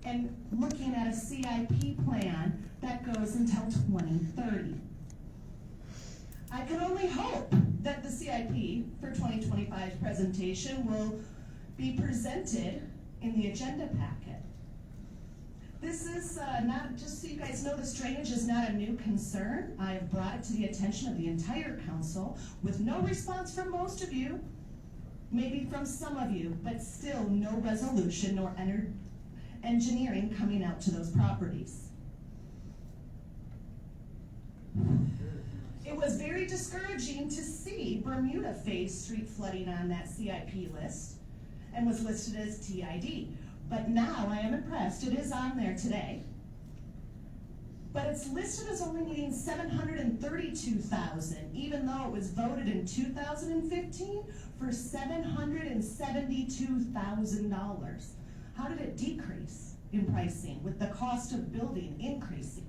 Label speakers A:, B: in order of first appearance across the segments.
A: and looking at a CIP plan that goes until 2030. I can only hope that the CIP for 2025 presentation will be presented in the agenda packet. This is not, just so you guys know, this drainage is not a new concern. I have brought it to the attention of the entire council with no response from most of you, maybe from some of you, but still no resolution nor engineering coming out to those properties. It was very discouraging to see Bermuda Phase Street flooding on that CIP list and was listed as TID. But now I am impressed, it is on there today. But it's listed as only needing $732,000, even though it was voted in 2015 for $772,000. How did it decrease in pricing with the cost of building increasing?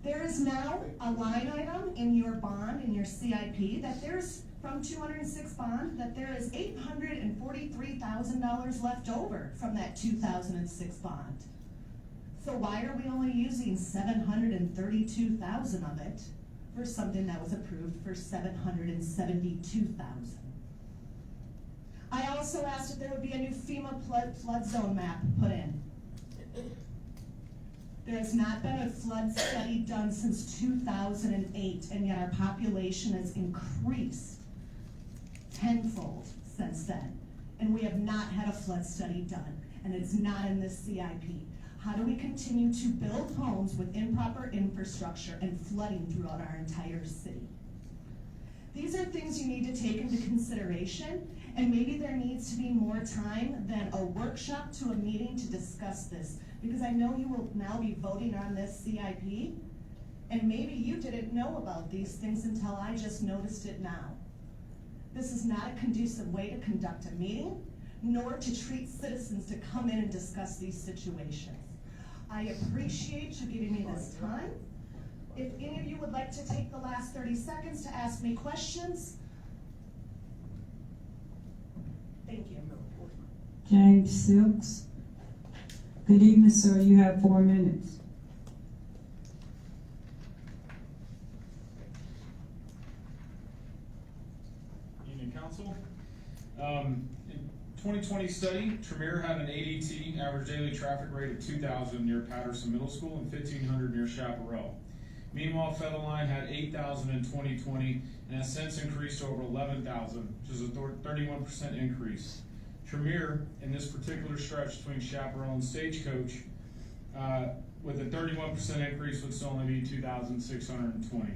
A: There is now a line item in your bond, in your CIP, that there's from 206 bond, that there is $843,000 left over from that 2006 bond. So why are we only using $732,000 of it for something that was approved for $772,000? I also asked if there would be a new FEMA flood zone map put in. There has not been a flood study done since 2008, and yet our population has increased tenfold since then. And we have not had a flood study done, and it's not in this CIP. How do we continue to build homes with improper infrastructure and flooding throughout our entire city? These are things you need to take into consideration, and maybe there needs to be more time than a workshop to a meeting to discuss this, because I know you will now be voting on this CIP, and maybe you didn't know about these things until I just noticed it now. This is not a conducive way to conduct a meeting, nor to treat citizens to come in and discuss these situations. I appreciate you giving me this time. If any of you would like to take the last 30 seconds to ask me questions. Thank you.
B: James Silks. Good evening, sir. You have 4 minutes.
C: Union Council. In 2020 study, Tremere had an ADT, average daily traffic rate of 2,000 near Patterson Middle School and 1,500 near Chaparral. Meanwhile, Federline had 8,000 in 2020 and has since increased to over 11,000, which is a 31% increase. Tremere, in this particular stretch between Chaparral and Stagecoach, with a 31% increase, would still only be 2,620.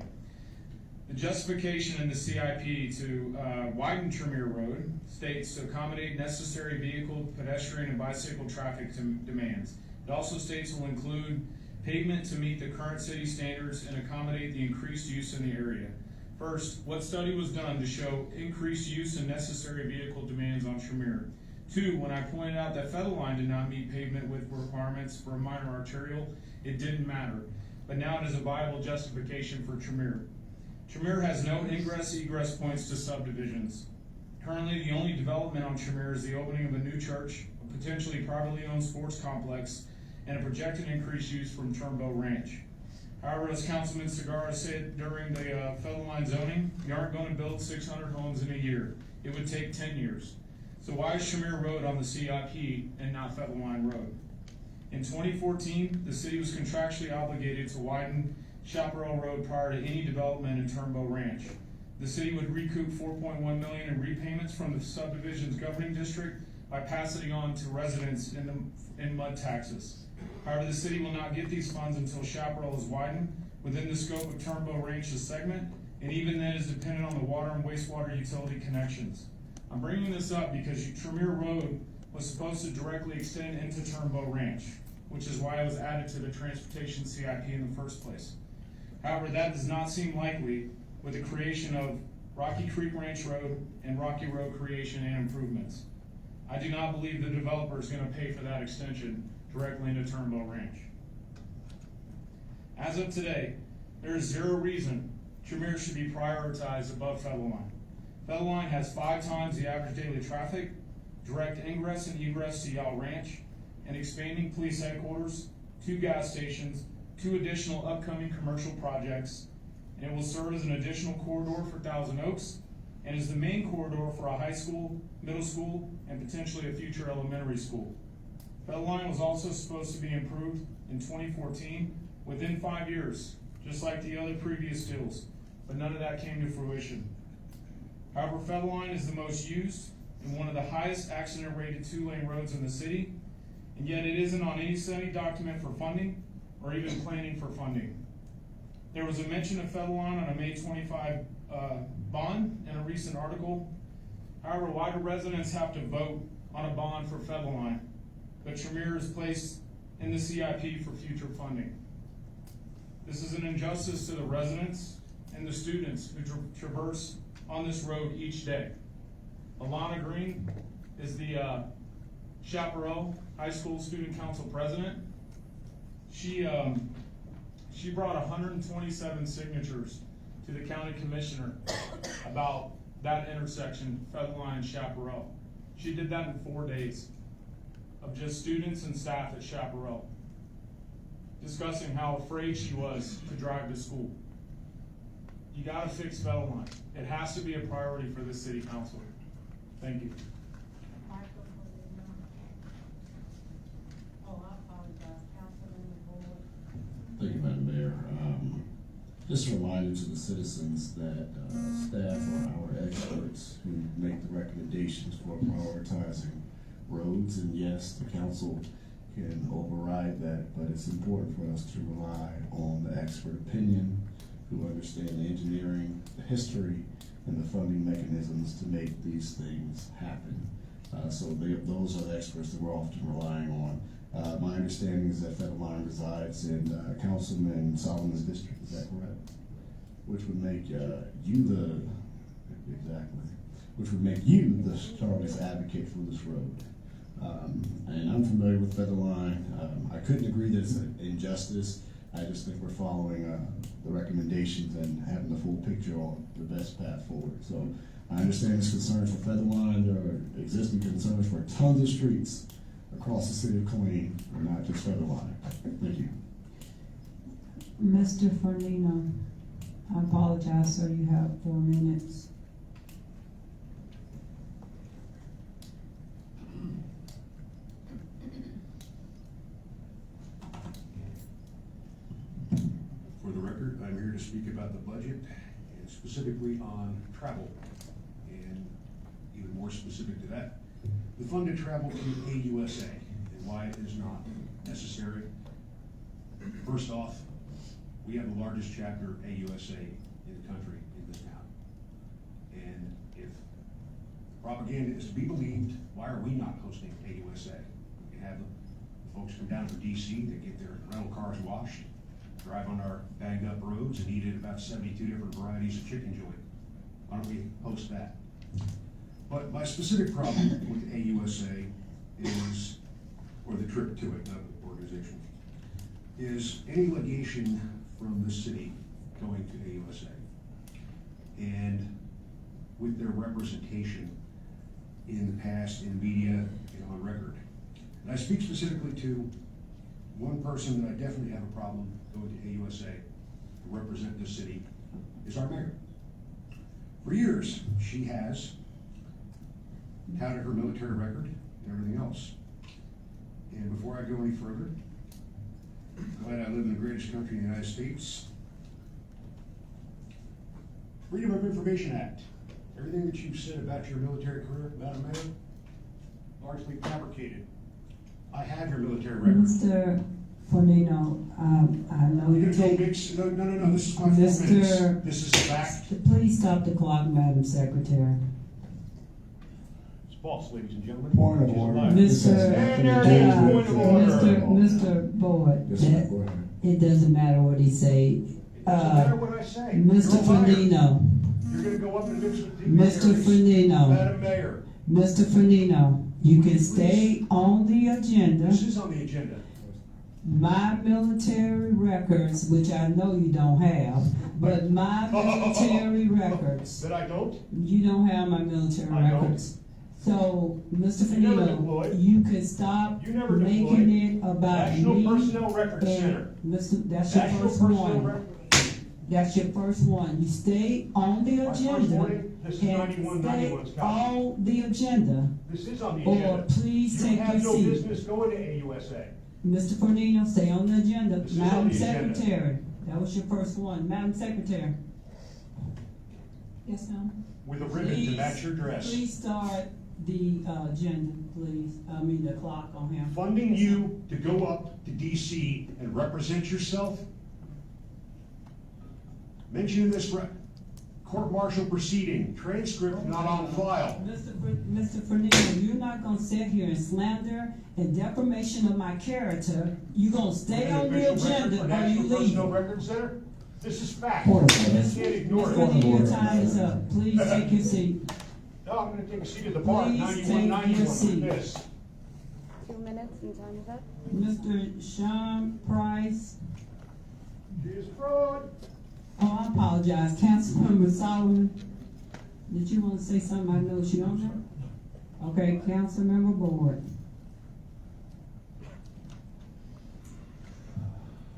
C: The justification in the CIP to widen Tremere Road states to accommodate necessary vehicle, pedestrian, and bicycle traffic demands. It also states will include pavement to meet the current city standards and accommodate the increased use in the area. First, what study was done to show increased use and necessary vehicle demands on Tremere? 2, when I pointed out that Federline did not meet pavement width requirements for a minor arterial, it didn't matter. But now it is a viable justification for Tremere. Tremere has no ingress-egress points to subdivisions. Currently, the only development on Tremere is the opening of a new church, a potentially privately owned sports complex, and a projected increased use from Turnbow Ranch. However, as Councilman Segarra said during the Federline zoning, you aren't going to build 600 homes in a year. It would take 10 years. So why is Tremere Road on the CIP and not Federline Road? In 2014, the city was contractually obligated to widen Chaparral Road prior to any development in Turnbow Ranch. The city would recoup $4.1 million in repayments from the subdivision's governing district by passing on to residents in mud taxes. However, the city will not get these funds until Chaparral is widened within the scope of Turnbow Ranch's segment, and even then is dependent on the water and wastewater utility connections. I'm bringing this up because Tremere Road was supposed to directly extend into Turnbow Ranch, which is why it was added to the transportation CIP in the first place. However, that does not seem likely with the creation of Rocky Creek Ranch Road and Rocky Road creation and improvements. I do not believe the developer is going to pay for that extension directly into Turnbow Ranch. As of today, there is zero reason Tremere should be prioritized above Federline. Federline has 5 times the average daily traffic. direct ingress and egress to Yale Ranch, and expanding police headquarters, 2 gas stations, 2 additional upcoming commercial projects, and it will serve as an additional corridor for Thousand Oaks, and is the main corridor for a high school, middle school, and potentially a future elementary school. Federline was also supposed to be improved in 2014, within 5 years, just like the other previous deals, but none of that came to fruition. However, Federline is the most used and one of the highest accident rated 2-lane roads in the city, and yet it isn't on any study document for funding or even planning for funding. There was a mention of Federline on a May 25 bond in a recent article. However, why do residents have to vote on a bond for Federline, but Tremere is placed in the CIP for future funding? This is an injustice to the residents and the students who traverse on this road each day. Alana Green is the Chaparral High School Student Council president. She brought 127 signatures to the county commissioner about that intersection, Federline and Chaparral. She did that in 4 days of just students and staff at Chaparral, discussing how afraid she was to drive to school. You gotta fix Federline. It has to be a priority for this city council. Thank you.
D: Thank you, Madam Mayor. Just a reminder to the citizens that staff are our experts who make the recommendations for prioritizing roads. And yes, the council can override that, but it's important for us to rely on the expert opinion who understand the engineering, the history, and the funding mechanisms to make these things happen. Those are the experts that we're often relying on. My understanding is that Federline resides in Councilman Solomon's district, is that correct? Which would make you the strongest advocate for this road. And I'm familiar with Federline. I couldn't agree that it's an injustice. I just think we're following the recommendations and having the full picture on the best path forward. So I understand there's concerns for Federline. There are existing concerns for tons of streets across the city of Killeen, and not just Federline. Thank you.
B: Mr. Fernino, I apologize, sir, you have 4 minutes.
E: For the record, I'm here to speak about the budget, and specifically on travel, and even more specific to that, the funded travel through AUSA, and why it is not necessary. First off, we have the largest chapter AUSA in the country in this town. And if propaganda is to be believed, why are we not hosting AUSA? We can have the folks come down from DC, they get their rental cars washed, drive on our banged up roads and eat at about 72 different varieties of chicken joint. Why don't we host that? But my specific problem with AUSA is, or the trip to it, not the organization, is any legation from the city going to AUSA. And with their representation in the past, in media, and on record. And I speak specifically to one person that I definitely have a problem going to AUSA to represent this city, is our mayor. For years, she has touted her military record and everything else. And before I go any further, I'm glad I live in the greatest country in the United States. Freedom of Information Act. Everything that you've said about your military career, Madam Mayor, largely fabricated. I have your military record.
B: Mr. Fernino, I know you take...
E: No, this is my 4 minutes. This is fact.
B: Please stop the clock, Madam Secretary.
E: It's false, ladies and gentlemen.
D: Point of order.
B: Mr. Boyd,
D: Yes, sir. Go ahead.
B: it doesn't matter what he say.
E: It doesn't matter what I say.
B: Mr.
E: You're a liar.
B: Fernino,
E: You're gonna go up and mix with
B: Mr. Fernino,
E: Madam Mayor,
B: Mr. Fernino, you can stay on the agenda.
E: this is on the agenda.
B: My military records, which I know you don't have, but my military records,
E: That I don't?
B: you don't have my military
E: I don't.
B: records. So, Mr.
F: You never
B: Finito,
F: deployed.
B: you could stop
F: You never
B: making
F: deployed.
B: it about
F: National
B: me.
F: Personnel Records Center.
B: And Mr., that's your
F: National
B: first
F: Personnel
B: one.
F: Records.
B: That's your first one. You stay on the
F: My first
B: agenda
F: warning, this is
B: and
F: 9191's
B: stay
F: copy.
B: on the agenda.
F: This is on the
B: Or
F: agenda.
B: please
F: You
B: take
F: have
B: your
F: no
B: seat.
F: business going to AUSA.
B: Mr. Fernino, stay on the agenda.
F: This is on
B: Madam
F: the agenda.
B: Secretary, that was your first one. Madam Secretary. Yes, ma'am?
F: With a ribbon to match your dress.
B: Please start the agenda, please. I mean, the clock on here.
F: Funding you to go up to DC and represent yourself. Mention in this court-martial proceeding, transcript not on file.
B: Mr. Fernino, you're not gonna sit here and slander and defamation of my character. You gonna stay on the
F: Official record
B: agenda
F: for
B: or
F: National
B: you
F: Personnel
B: leave?
F: Records Center? This is fact.
D: Point of
F: You
D: order.
F: can't ignore
B: Mr.
F: it.
B: Fernino, your time is up. Please take your seat.
F: No, I'm gonna take a seat at the bar,
B: Please
F: 9191
B: take your
F: with
B: seat.
F: this.
G: 2 minutes and time is up.
B: Mr. Sean Price.
F: She is fraud.
B: Oh, I apologize. Councilmember Solomon, did you want to say something? I know you on there. Okay, Councilmember Board.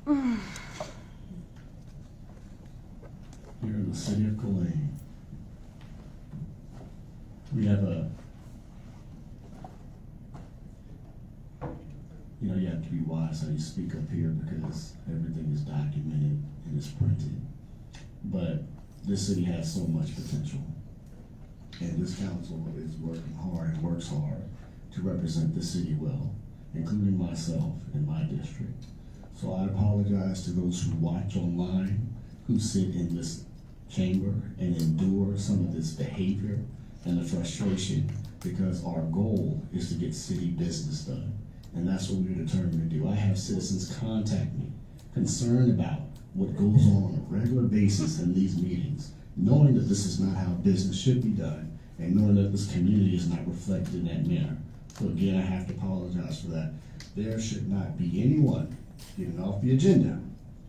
D: Here in the city of Killeen, we have you have to be wise how you speak up here because everything is documented and is printed. But this city has so much potential. And this council is working hard and works hard to represent the city well, including myself and my district. So I apologize to those who watch online, who sit in this chamber and endure some of this behavior and the frustration, because our goal is to get city business done. And that's what we're determined to do. I have citizens contact me, concerned about what goes on a regular basis in these meetings, knowing that this is not how business should be done, and knowing that this community is not reflected in that manner. So again, I have to apologize for that. There should not be anyone getting off the agenda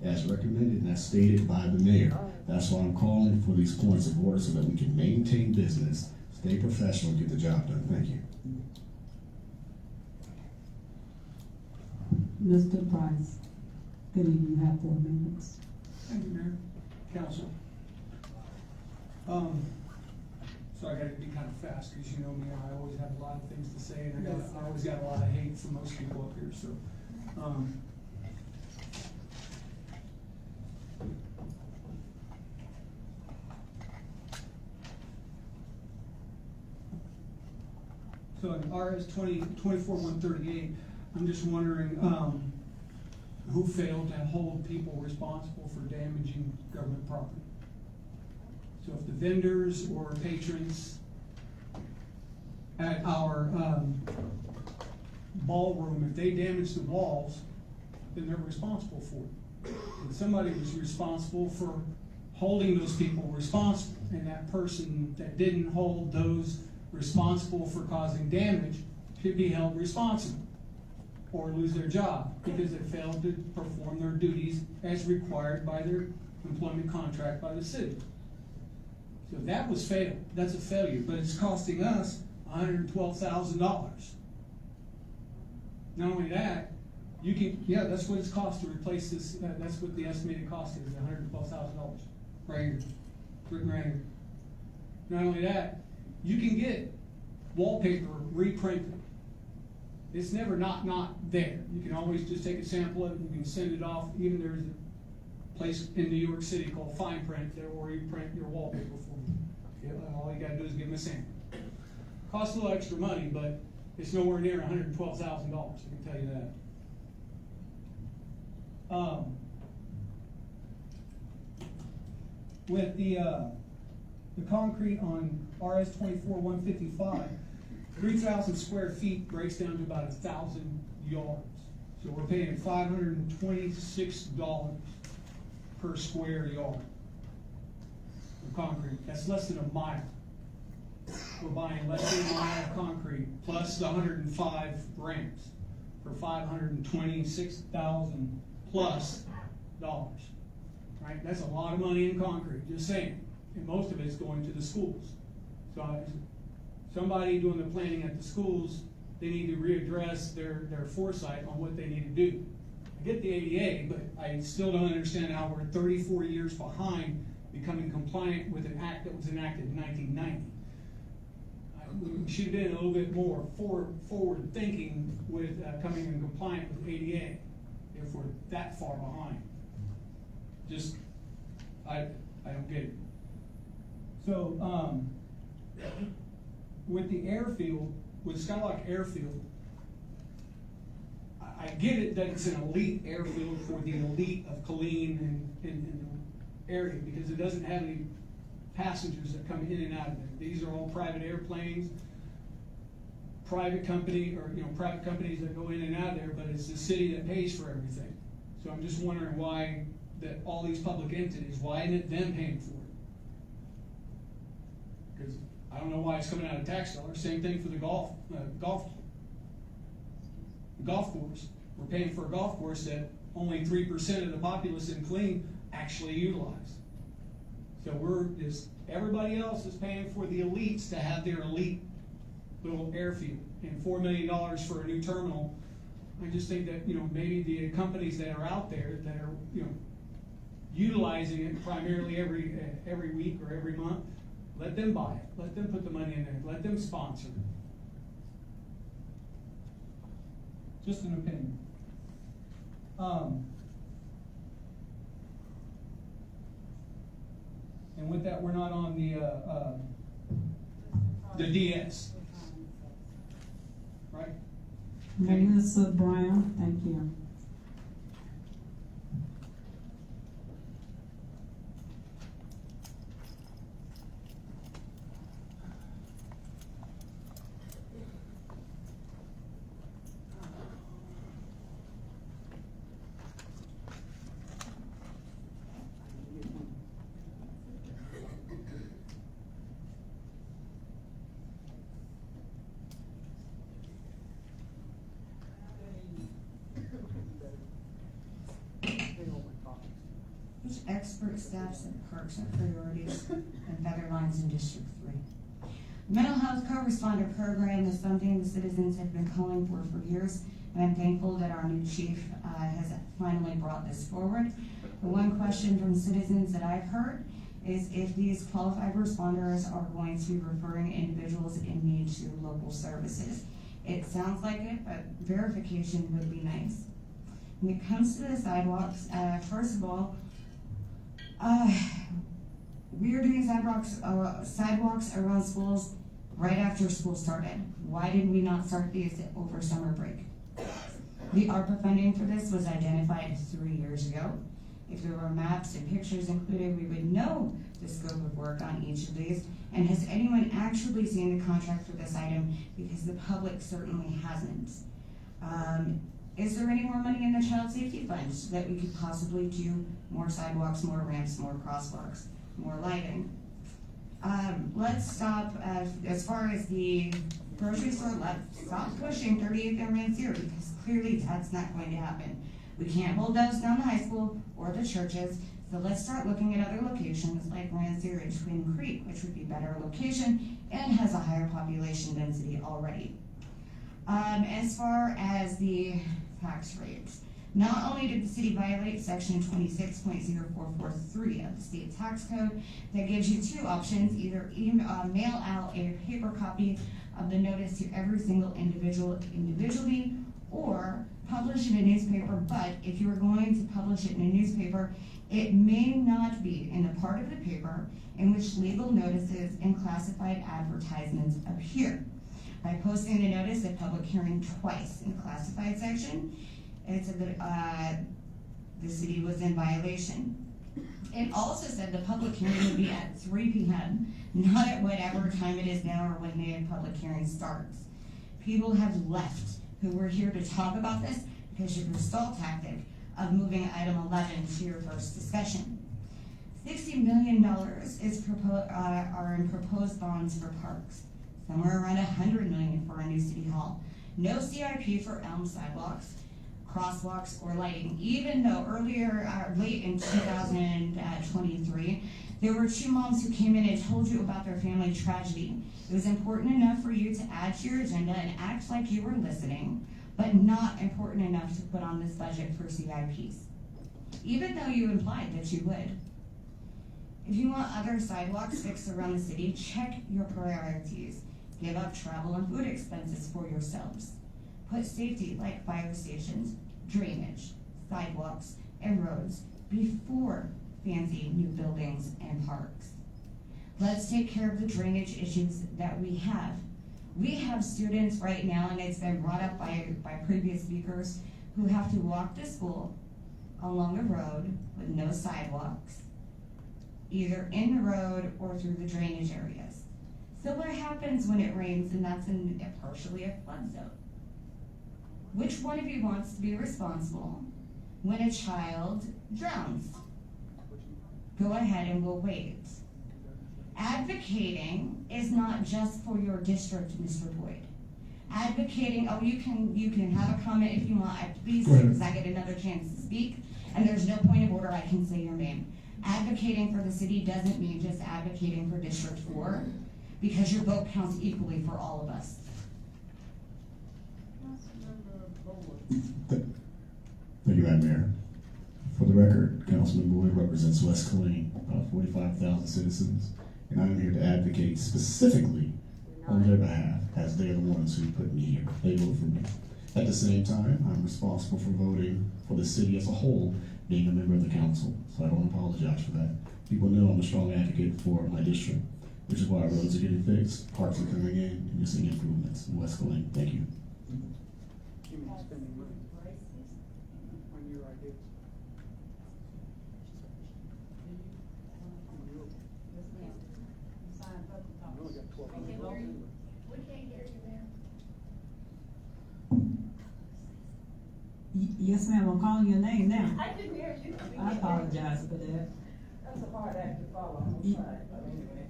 D: as recommended and as stated by the mayor. That's why I'm calling for these points of order so that we can maintain business, stay professional, and get the job done. Thank you.
B: Mr. Price, good evening, you have 4 minutes.
H: Thank you, Mayor, Council. So I gotta be kind of fast, because you know me, I always have a lot of things to say, and I always got a lot of hate from most people up here, so. So in RS 24-138, I'm just wondering, who failed to hold people responsible for damaging government property? So if the vendors or patrons at our ballroom, if they damage the walls, then they're responsible for it. And somebody was responsible for holding those people responsible, and that person that didn't hold those responsible for causing damage should be held responsible or lose their job because they failed to perform their duties as required by their employment contract by the city. So that was failed. That's a failure, but it's costing us $112,000. Not only that, that's what it's cost to replace this. That's what the estimated cost is, $112,000 right here, written right here. Not only that, you can get wallpaper reprinted. It's never not there. You can always just take a sample of it and you can send it off. Even there's a place in New York City called Fine Print there where you print your wallpaper for you. All you gotta do is give them a sample. Costs a little extra money, but it's nowhere near $112,000, I can tell you that. With the concrete on RS 24-155, 3,000 square feet breaks down to about 1,000 yards. So we're paying $526 per square yard of concrete. That's less than a mile. We're buying less than a mile of concrete plus the 105 ramps for $526,000 plus dollars. Right? That's a lot of money in concrete, just saying. And most of it's going to the schools. somebody doing the planning at the schools, they need to readdress their foresight on what they need to do. I get the ADA, but I still don't understand how we're 34 years behind becoming compliant with an act that was enacted in 1990. We should have been a little bit more forward thinking with coming in compliant with ADA if we're that far behind. Just, I don't get it. So, with the airfield, with Skylock Airfield, I get it that it's an elite airfield for the elite of Killeen and the area, because it doesn't have any passengers that come in and out of it. These are all private airplanes, private companies that go in and out of there, but it's the city that pays for everything. So I'm just wondering why that all these public entities, why isn't it them paying for it? Because I don't know why it's coming out of tax dollars. Same thing for the golf course. We're paying for a golf course that only 3% of the populace in Killeen actually utilize. So everybody else is paying for the elites to have their elite little airfield, and $4 million for a new terminal. I just think that, maybe the companies that are out there that are, utilizing it primarily every week or every month, let them buy it. Let them put the money in there. Let them sponsor it. Just an opinion. And with that, we're not on the DS, right?
B: Melissa Brown, thank you.
I: Which expert staffs and perks are priorities and better lines in District 3? The mental health co-responder program is something the citizens have been calling for years, and I'm thankful that our new chief has finally brought this forward. The one question from citizens that I've heard is if these qualified responders are going to be referring individuals in need to local services. It sounds like it, but verification would be nice. When it comes to the sidewalks, first of all, we are doing sidewalks around schools right after school started. Why did we not start these over summer break? The ARPA funding for this was identified 3 years ago. If there were maps and pictures included, we would know the scope of work on each of these. And has anyone actually seen the contract for this item? Because the public certainly hasn't. Is there any more money in the child safety fund so that we could possibly do more sidewalks, more ramps, more crosswalks, more lighting? Let's stop as far as the grocery store. Let's stop pushing 38th and Rancier, because clearly that's not going to happen. We can't hold those down the high school or the churches, so let's start looking at other locations like Rancier and Twin Creek, which would be better location and has a higher population density already. As far as the tax rates, not only did the city violate section 26.0443 of the state tax code that gives you two options, either mail out a paper copy of the notice to every single individual individually, or publish in a newspaper, but if you're going to publish it in a newspaper, it may not be in the part of the paper in which legal notices and classified advertisements appear. By posting the notice of public hearing twice in the classified section, it said that the city was in violation. It also said the public hearing would be at 3 p.m., not at whatever time it is now or when the public hearing starts. People have left who were here to talk about this because of your stall tactic of moving item 11 to your first discussion. $60 million are in proposed bonds for parks. Somewhere around $100 million for a new city hall. No CIP for elm sidewalks, crosswalks, or lighting, even though late in 2023, There were 2 moms who came in and told you about their family tragedy. It was important enough for you to add to your agenda and act like you were listening, but not important enough to put on this budget for CIPs, even though you implied that you would. If you want other sidewalks fixed around the city, check your priorities. Give up travel and food expenses for yourselves. Put safety like fire stations, drainage, sidewalks, and roads before fancy new buildings and parks. Let's take care of the drainage issues that we have. We have students right now, and it's been brought up by previous speakers, who have to walk to school along a road with no sidewalks, either in the road or through the drainage areas. So what happens when it rains and that's partially a flood zone? Which one of you wants to be responsible when a child drowns? Go ahead and we'll wait. Advocating is not just for your district, Mr. Boyd. Advocating, you can have a comment if you want, please, because I get another chance to speak, and there's no point of order, I can say your name. Advocating for the city doesn't mean just advocating for District 4, because your vote counts equally for all of us.
D: Thank you, Madam Mayor. For the record, Councilman Boyd represents West Killeen, about 45,000 citizens, and I'm here to advocate specifically on their behalf, as they're the ones who put me here. They vote for me. At the same time, I'm responsible for voting for the city as a whole, being a member of the council, so I don't apologize for that. People know I'm a strong advocate for my district, which is why roads are getting fixed, parks are coming in, and you're seeing improvements in West Killeen. Thank you.
B: Yes, ma'am, I'm calling your name now.
J: I didn't hear you.
B: I apologize for that.
J: That's a hard act to follow, I'm sorry, but anyway.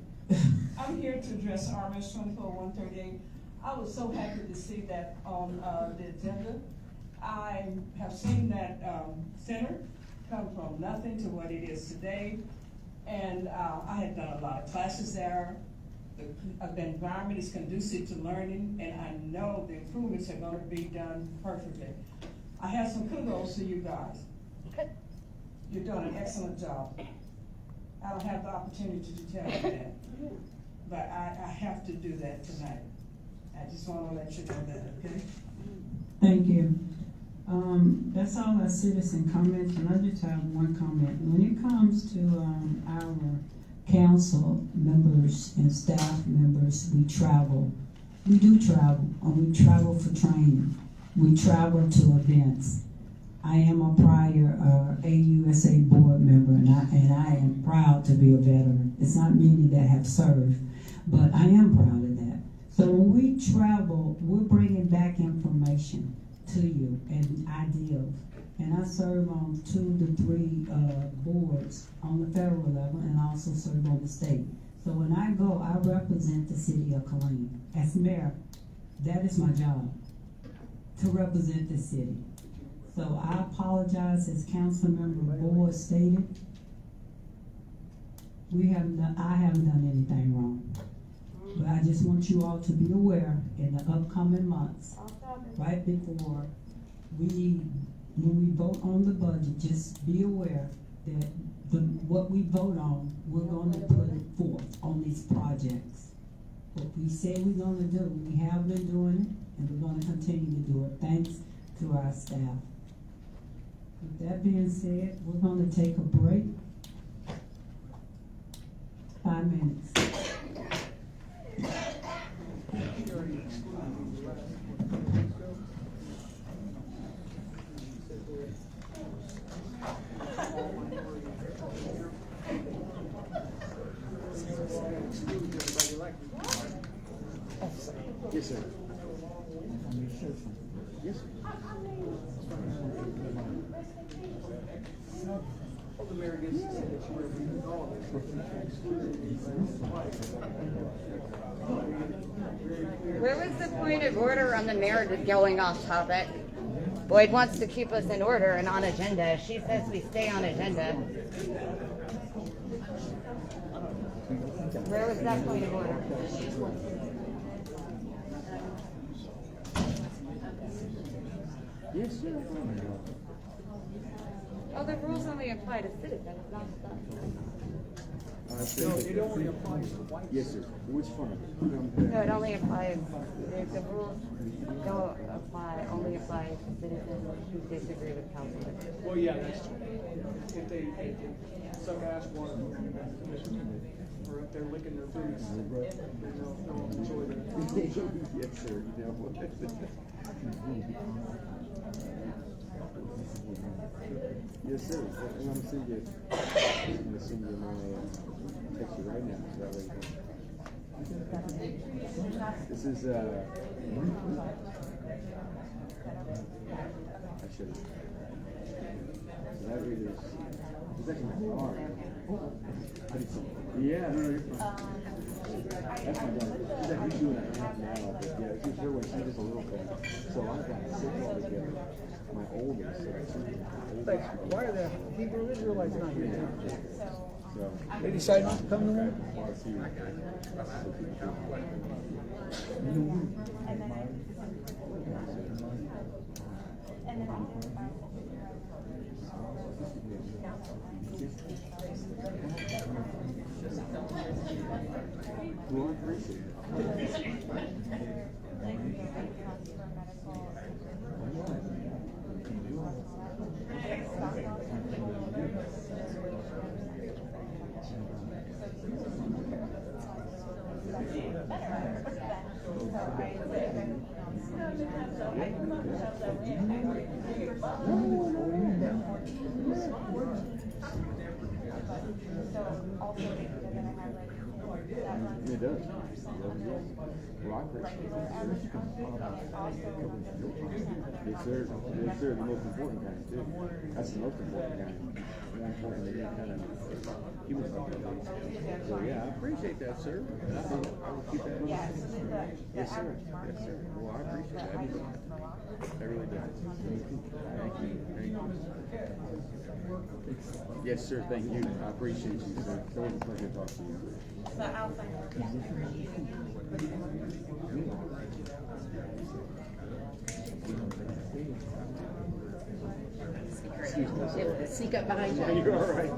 J: I'm here to address RMS 24-138. I was so happy to see that on the agenda. I have seen that center come from nothing to what it is today. And I had done a lot of classes there. The environment is conducive to learning, and I know the improvements are going to be done perfectly. I have some kudos to you guys. You're doing an excellent job. I don't have the opportunity to tell you that, but I have to do that tonight. I just want to let you know that, okay?
B: Thank you. That's all our citizen comments, and I just have one comment. When it comes to our council members and staff members, we travel. We do travel, and we travel for training. We travel to events. I am a prior AUSA board member, and I am proud to be a veteran. It's not many that have served, but I am proud of that. So when we travel, we're bringing back information to you and ideas. And I serve on 2 to 3 boards on the federal level, and I also serve on the state. So when I go, I represent the city of Killeen. As mayor, that is my job, to represent the city. So I apologize, as Councilmember Boyd stated. I haven't done anything wrong. But I just want you all to be aware in the upcoming months, right before when we vote on the budget, just be aware that what we vote on, we're going to put it forth on these projects. What we say we're going to do, we have been doing it, and we're going to continue to do it. Thanks to our staff. With that being said, we're going to take a break. 5 minutes.
E: Yes, sir. Yes, sir. The mayor gets to say that you reviewed all of
G: Where was the point of order on the mayor going off topic? Boyd wants to keep us in order and on agenda. She says we stay on agenda. Where was that point of order?
K: Yes, sir.
G: Oh, the rules only apply to citizens, not staff.
K: No, it only applies to white. Yes, sir. Which fund?
G: No, it only applies, the rules don't apply, only apply to citizens who disagree with council.
H: Well, yeah, that's true. If they suck ass water, or if they're licking their boots, they'll enjoy their.
K: Yes, sir. You know what? Yes, sir. And I'm gonna send you my text you right now. So that way this is I should have. So that reader is actually my car. Yeah, no, you're fine. That's my daughter. She's actually doing it right now, but yeah, she's her when she was a little bit. So I've got six altogether. My oldest.
L: Why are the Hebrew Israelites not here?
K: So
L: They decided not to come to one?
K: Well, I appreciate it. It does. Well, I appreciate it. Yes, sir. Yes, sir. The most important kind, too. That's the most important kind. More important than any kind of human stuff. So, yeah, I appreciate that, sir. I will keep that in mind. Yes, sir. Yes, sir. Well, I appreciate that. I really do. Thank you. Thank you. Yes, sir. Thank you. I appreciate you, sir. It's always a pleasure to talk to you.
J: So I'll find
M: Sneak up behind you.
K: You're all right.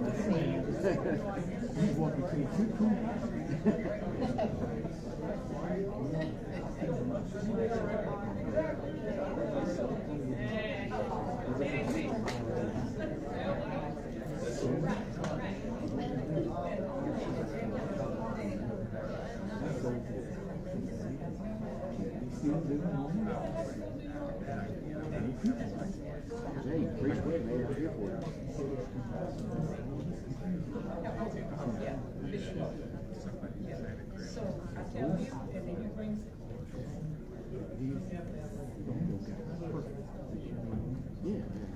K: Hey, appreciate it, man. I'm here for you.
J: So I tell you, and then you bring.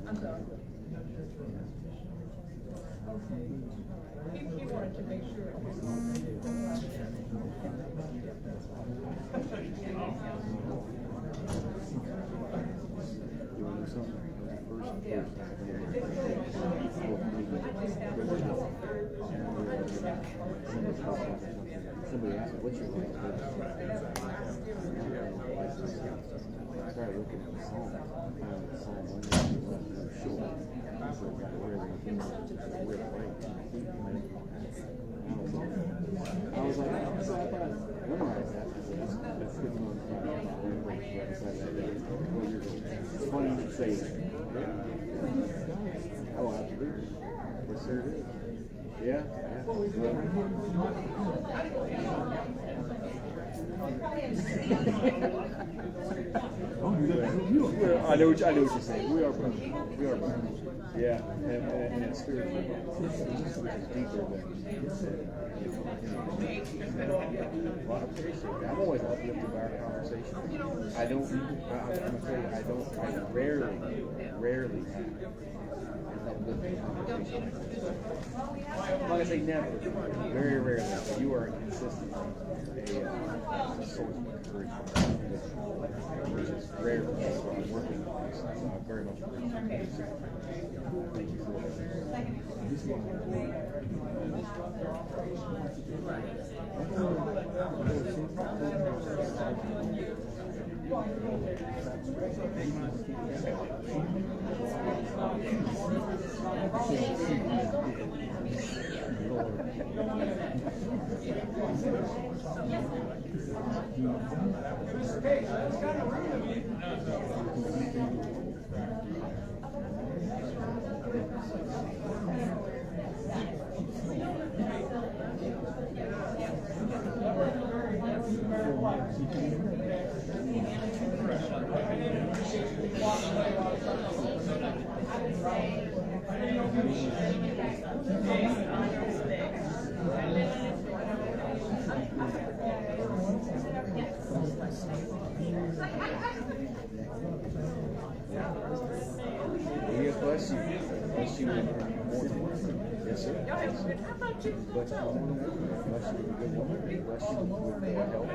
J: I'm sorry. He wanted to make sure it was on.
K: You want to do something? Somebody asked me, what's your license? I started looking at the song. I found the song on there. Short. So I got where I was like, oh, memorize that. That's good to know. It's funny to say that. Oh, absolutely. Yes, sir, it is. Yeah. I know what you're saying. We are brothers. Yeah, and it's spiritual. It's deeper than. Well, I appreciate that. I'm always uplifted by our conversation. I'm gonna tell you, I rarely have uplifting conversation. Like I say, never. Very rarely. You are consistent. A source. great. It's rare, so I'm working on this. So I very much appreciate it. Thank you Yes, bless you. Bless you in the morning. Yes, sir. Bless you in the morning. Bless you with a good woman. Bless you with more help.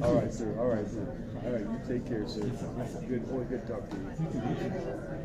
K: All right, sir. All right, sir. All right, you take care, sir. Good boy. Good talk to you.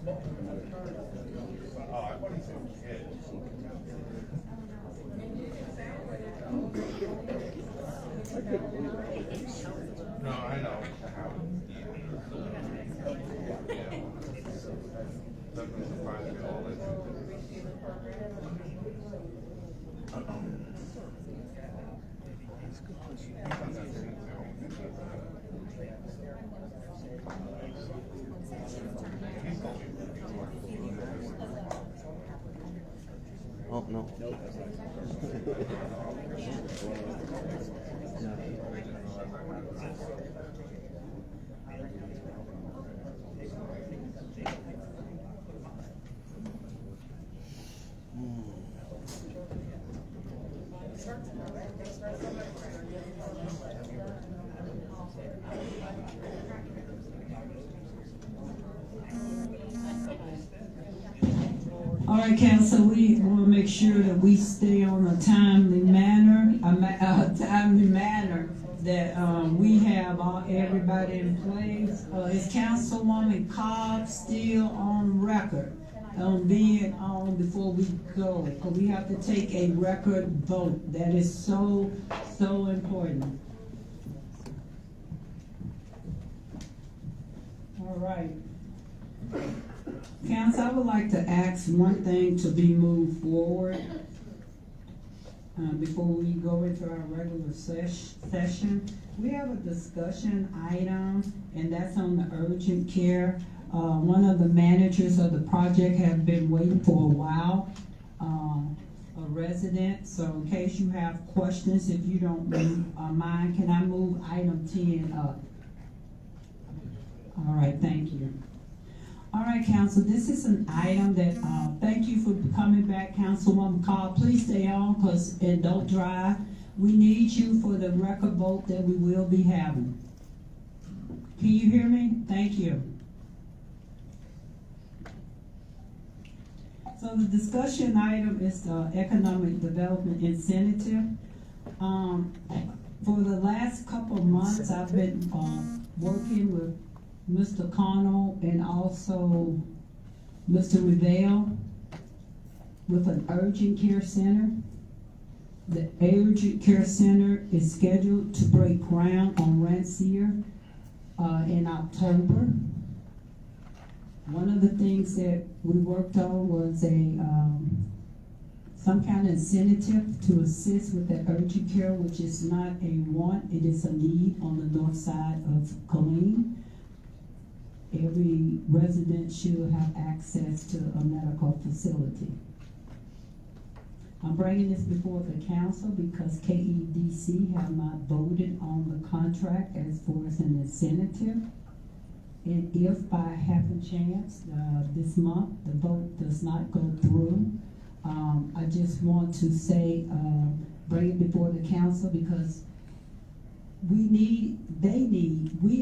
F: No, I know. Doesn't surprise me at all.
K: Oh, no.
B: All right, council, we want to make sure that we stay on a timely manner, that we have everybody in place. Is Councilwoman Cobb still on record being on before we go? Because we have to take a record vote. That is so important. All right. Council, I would like to ask one thing to be moved forward before we go into our regular session. We have a discussion item, and that's on the urgent care. One of the managers of the project have been waiting for a while, a resident. So in case you have questions, if you don't mind, can I move item 10 up? All right, thank you. All right, council, this is an item that, thank you for coming back, Councilwoman Cobb. Please stay on and don't drive. We need you for the record vote that we will be having. Can you hear me? Thank you. So the discussion item is the economic development incentive. For the last couple of months, I've been working with Mr. Connell and also Mr. Revelle with an urgent care center. The urgent care center is scheduled to break ground on Rancier in October. One of the things that we worked on was some kind of incentive to assist with that urgent care, which is not a want, it is a need on the north side of Killeen. Every resident should have access to a medical facility. I'm bringing this before the council because KEDC have not voted on the contract as far as an incentive. And if by happen chance this month the vote does not go through, I just want to say, bring it before the council because we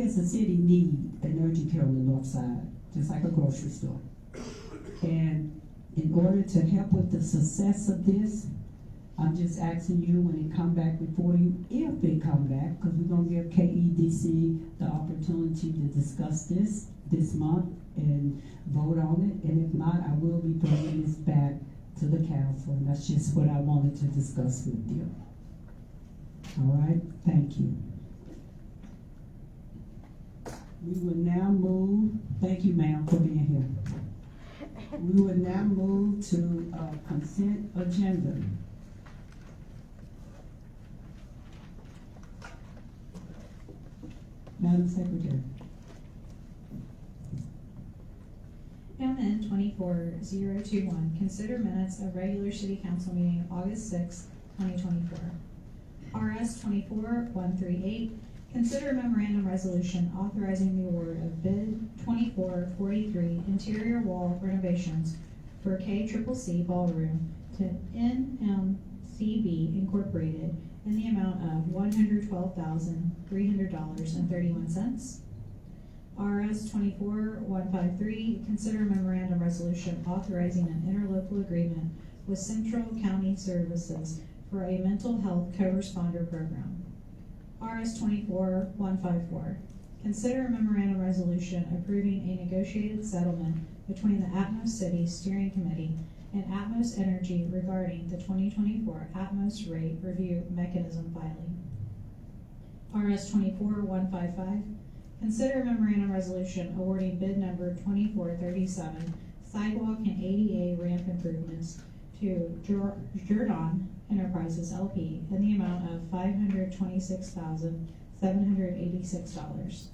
B: as a city need an urgent care on the north side, just like a grocery store. And in order to help with the success of this, I'm just asking you when it come back before you, if it come back, because we're gonna give KEDC the opportunity to discuss this month and vote on it. And if not, I will be bringing this back to the council. And that's just what I wanted to discuss with you. All right, thank you. We will now move, thank you ma'am for being here. We will now move to consent agenda. Madam Secretary.
N: MN 24021, consider minutes of regular city council meeting August 6, 2024. RS 24138, consider a memorandum resolution authorizing the award of bid 2443 interior wall renovations for KCCC Ballroom to NMCB Incorporated in the amount of $112,300.31. RS 24153, consider a memorandum resolution authorizing an interlocal agreement with Central County Services for a mental health co-responder program. RS 24154, consider a memorandum resolution approving a negotiated settlement between the Atmos City Steering Committee and Atmos Energy regarding the 2024 Atmos Rate Review Mechanism filing. RS 24155, consider a memorandum resolution awarding bid number 2437 sidewalk and ADA ramp improvements to Jordan Enterprises LP in the amount of $526,786.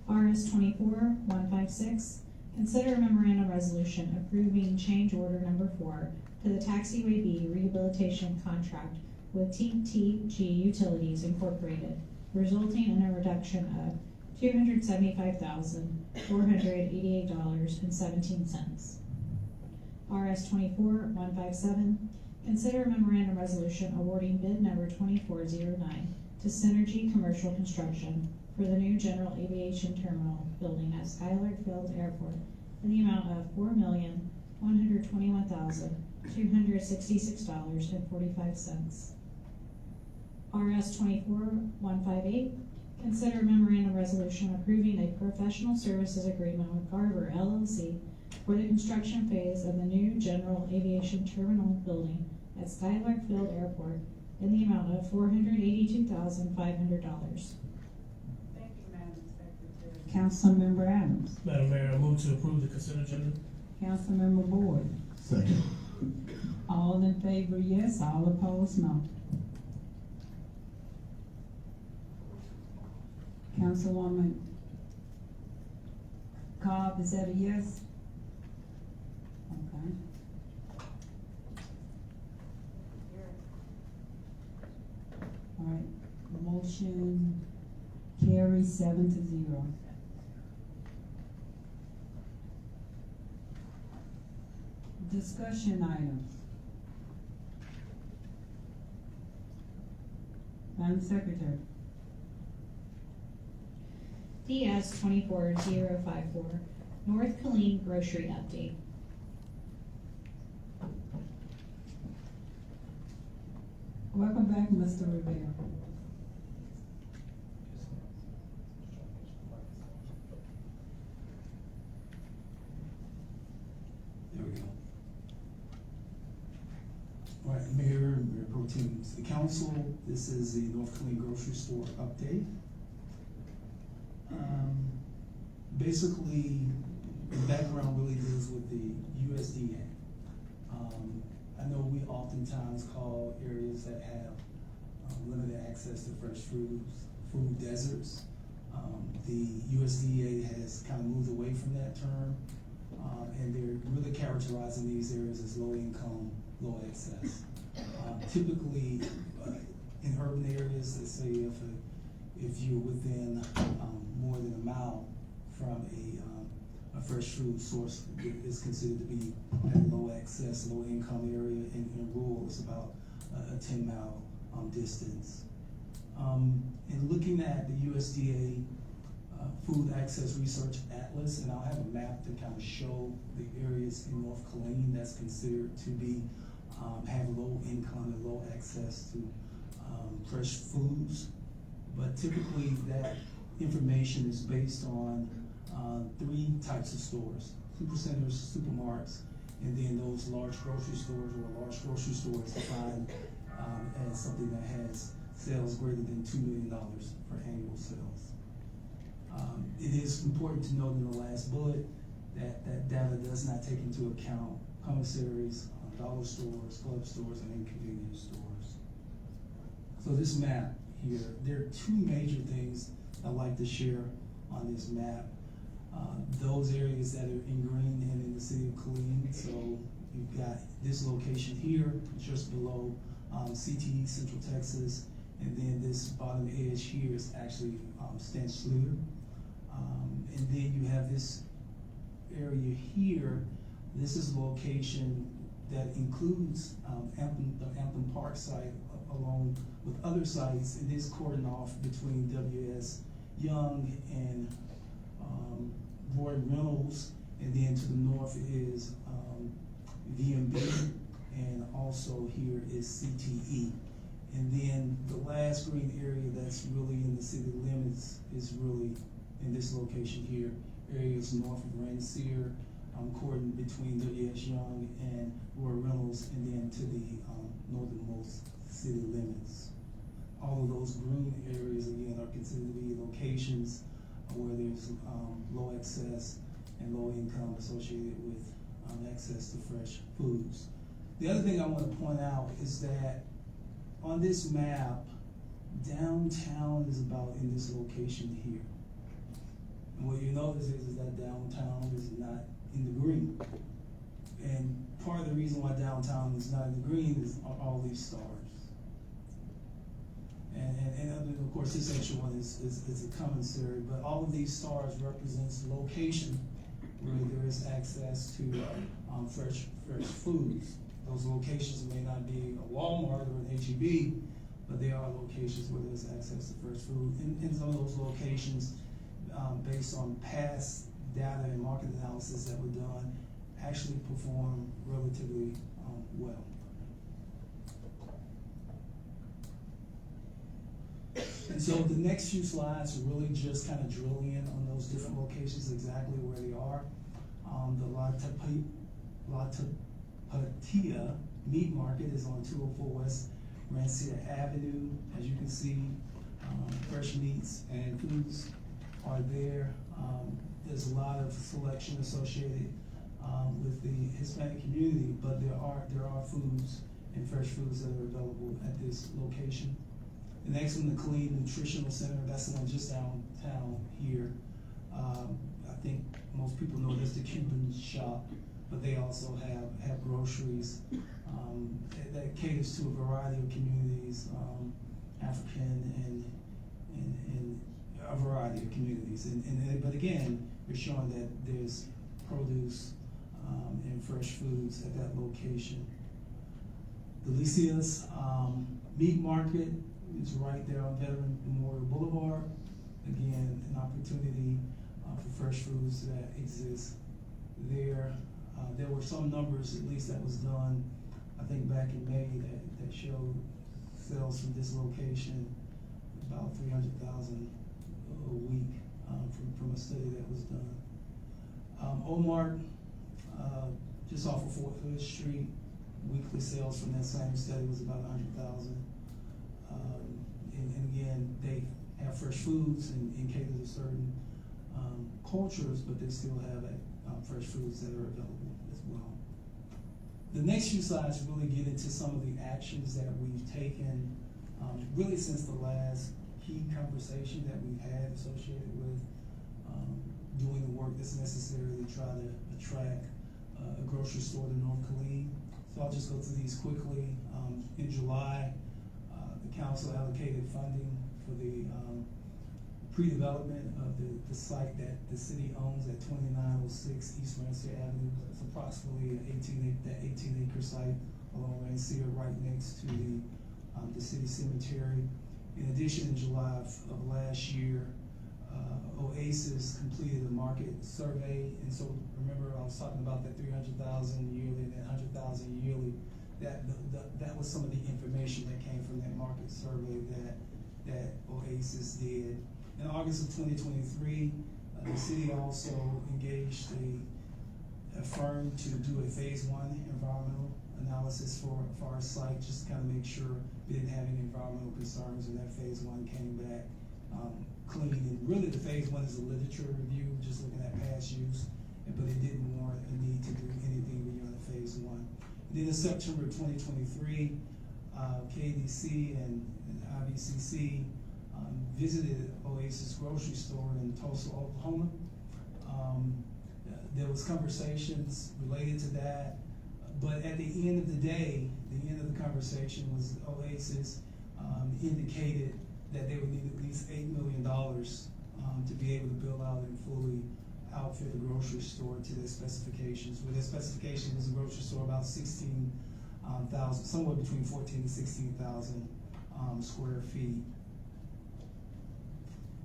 N: RS 24156, consider a memorandum resolution approving change order number 4 to the Taxiway B rehabilitation contract with TTG Utilities Incorporated, resulting in a reduction of $275,488.17. RS 24157, consider a memorandum resolution awarding bid number 2409 to Synergy Commercial Construction for the new general aviation terminal building at Skylark Field Airport in the amount of $4,121,266.45. RS 24158, consider a memorandum resolution approving a professional services agreement with Garber LLC for the construction phase of the new general aviation terminal building at Skylark Field Airport in the amount of $482,500.
B: Councilmember Adams.
O: Madam Mayor, I move to approve the consent agenda.
B: Councilmember Boyd.
D: Second.
B: All in favor, yes. All opposed, no. Councilwoman Cobb, is that a yes? Okay. All right, motion carries 7-0. Discussion items. Madam Secretary.
N: DS 24054, North Killeen Grocery Update.
B: Welcome back, Mr. Rivera.
P: There we go. All right, Mayor Pro Tem City Council, this is the North Killeen Grocery Store update. Basically, the background really deals with the USDA. I know we oftentimes call areas that have limited access to fresh foods, food deserts. The USDA has kind of moved away from that term, and they're really characterizing these areas as low income, low access. Typically, in urban areas, let's say if you're within more than a mile from a fresh food source, it is considered to be a low access, low income area. In rural, it's about a 10-mile distance. In looking at the USDA Food Access Research Atlas, and I'll have a map to kind of show the areas in North Killeen that's considered to be have low income and low access to fresh foods. But typically that information is based on 3 types of stores: supercenters, supermarkets, and then those large grocery stores, or large grocery stores defined as something that has sales greater than $2 million for annual sales. It is important to note in the last bullet that that data does not take into account commissaries, dollar stores, club stores, and convenience stores. So this map here, there are 2 major things I'd like to share on this map. Those areas that are in green and in the city of Killeen. So you've got this location here, just below CTE, Central Texas, and then this bottom edge here is actually Stench Sluder. And then you have this area here. This is a location that includes the Anthem Park site, along with other sites. It is cordoned off between W.S. Young and Roy Reynolds, and then to the north is VMB, and also here is CTE. And then the last green area that's really in the city limits is really in this location here, areas north of Rensselaer, cordon between W.S. Young and Roy Reynolds, and then to the northernmost city limits. All of those green areas, again, are considered to be locations where there's low access and low income associated with access to fresh foods. The other thing I want to point out is that on this map, downtown is about in this location here. And what you notice is that downtown is not in the green. And part of the reason why downtown is not in the green is all these stars. And of course, this extra one is a commissary, but all of these stars represents location where there is access to fresh foods. Those locations may not be a Walmart or an H-E-B, but they are locations where there's access to fresh food. And some of those locations, based on past data and market analysis that were done, actually perform relatively well. And so the next few slides are really just kind of drilling in on those different locations, exactly where they are. The Latapatia Meat Market is on 204 West Rancia Avenue. As you can see, fresh meats and foods are there. There's a lot of selection associated with the Hispanic community, but there are foods and fresh foods that are available at this location. The next one, the Killeen Nutritional Center, that's the one just downtown here. I think most people know that's the Cuban shop, but they also have groceries that caters to a variety of communities, African and a variety of communities. But again, you're showing that there's produce and fresh foods at that location. The Lycia's Meat Market is right there on Veteran Memorial Boulevard. Again, an opportunity for fresh foods that exist there. There were some numbers, at least that was done, I think back in May, that showed sales from this location about 300,000 a week from a study that was done. Omart, just off of 4th Hood Street, weekly sales from that same study was about 100,000. And again, they have fresh foods and cater to certain cultures, but they still have fresh foods that are available as well. The next few slides really get into some of the actions that we've taken really since the last key conversation that we've had associated with doing the work that's necessary to try to attract a grocery store to North Killeen. So I'll just go through these quickly. In July, the council allocated funding for the pre-development of the site that the city owns at 2906 East Rancier Avenue. It's approximately that 18-acre site along Rancier, right next to the city cemetery. In addition, in July of last year, Oasis completed a market survey, and so remember I was talking about that 300,000 yearly and that 100,000 yearly. That was some of the information that came from that market survey that Oasis did. In August of 2023, the city also engaged a firm to do a phase 1 environmental analysis for our site, just to kind of make sure we didn't have any environmental concerns, and that phase 1 came back clean. And really the phase 1 is a literature review, just looking at past use, but it didn't warrant a need to do anything beyond the phase 1. And then in September 2023, KDC and IBCC visited Oasis grocery store in Tulsa, Oklahoma. There was conversations related to that, but at the end of the day, the end of the conversation was Oasis indicated that they would need at least $8 million to be able to build out and fully outfit a grocery store to their specifications. Where their specification is a grocery store about 16,000, somewhere between 14,000 and 16,000 square feet.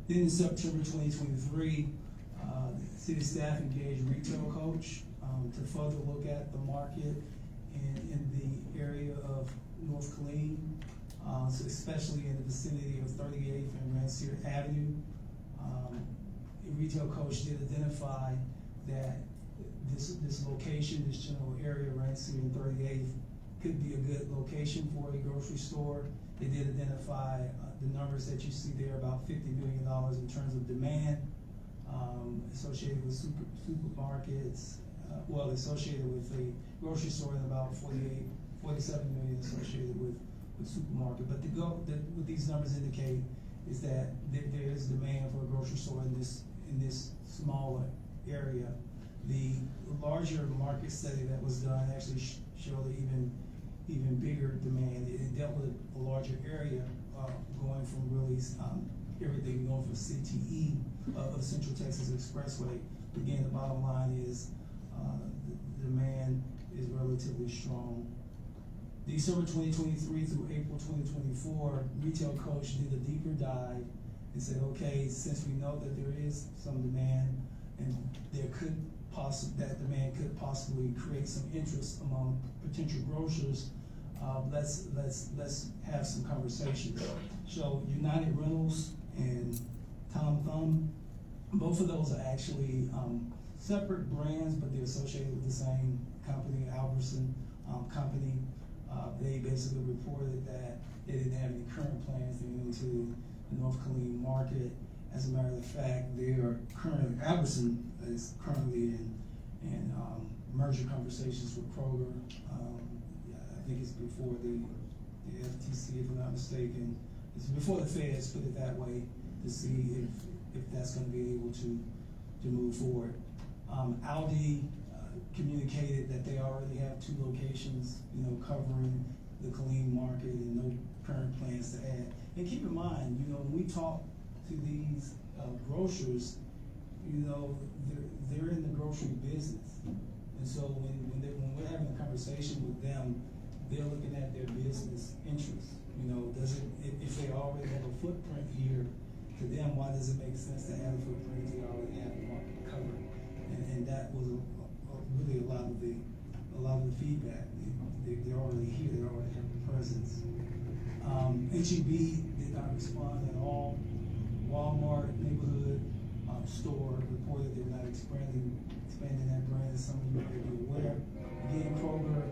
P: Then in September 2023, city staff engaged Retail Coach to further look at the market in the area of North Killeen, so especially in the vicinity of 38th and Rancier Avenue. Retail Coach did identify that this location, this general area, Rancy and 38th, could be a good location for a grocery store. They did identify the numbers that you see there, about $50 million in terms of demand associated with supermarkets, associated with a grocery store, and about 47 million associated with supermarket. But what these numbers indicate is that there is demand for a grocery store in this smaller area. The larger market study that was done actually showed even bigger demand. It dealt with a larger area, going from really everything north of CTE of Central Texas Expressway. Again, the bottom line is the demand is relatively strong. December 2023 through April 2024, Retail Coach did a deeper dive and said, okay, since we know that there is some demand and that demand could possibly create some interest among potential grocers, let's have some conversations. So United Rentals and Tom Thumb, both of those are actually separate brands, but they're associated with the same company, Albertson company. They basically reported that they didn't have any current plans to get into the North Killeen market. As a matter of fact, Albertson is currently in merger conversations with Kroger. I think it's before the FTC, if I'm not mistaken. It's before the feds, put it that way, to see if that's going to be able to move forward. Aldi communicated that they already have 2 locations, covering the Killeen market, and no current plans to add. And keep in mind, when we talk to these grocers, they're in the grocery business, and so when we're having a conversation with them, they're looking at their business interests. If they already have a footprint here, to them, why does it make sense to add a footprint if they already have the market covered? And that was really a lot of the feedback. They're already here. They already have a presence. HEB did not respond at all. Walmart neighborhood store reported they're not expanding that brand, as some of you may be aware. Again, Kroger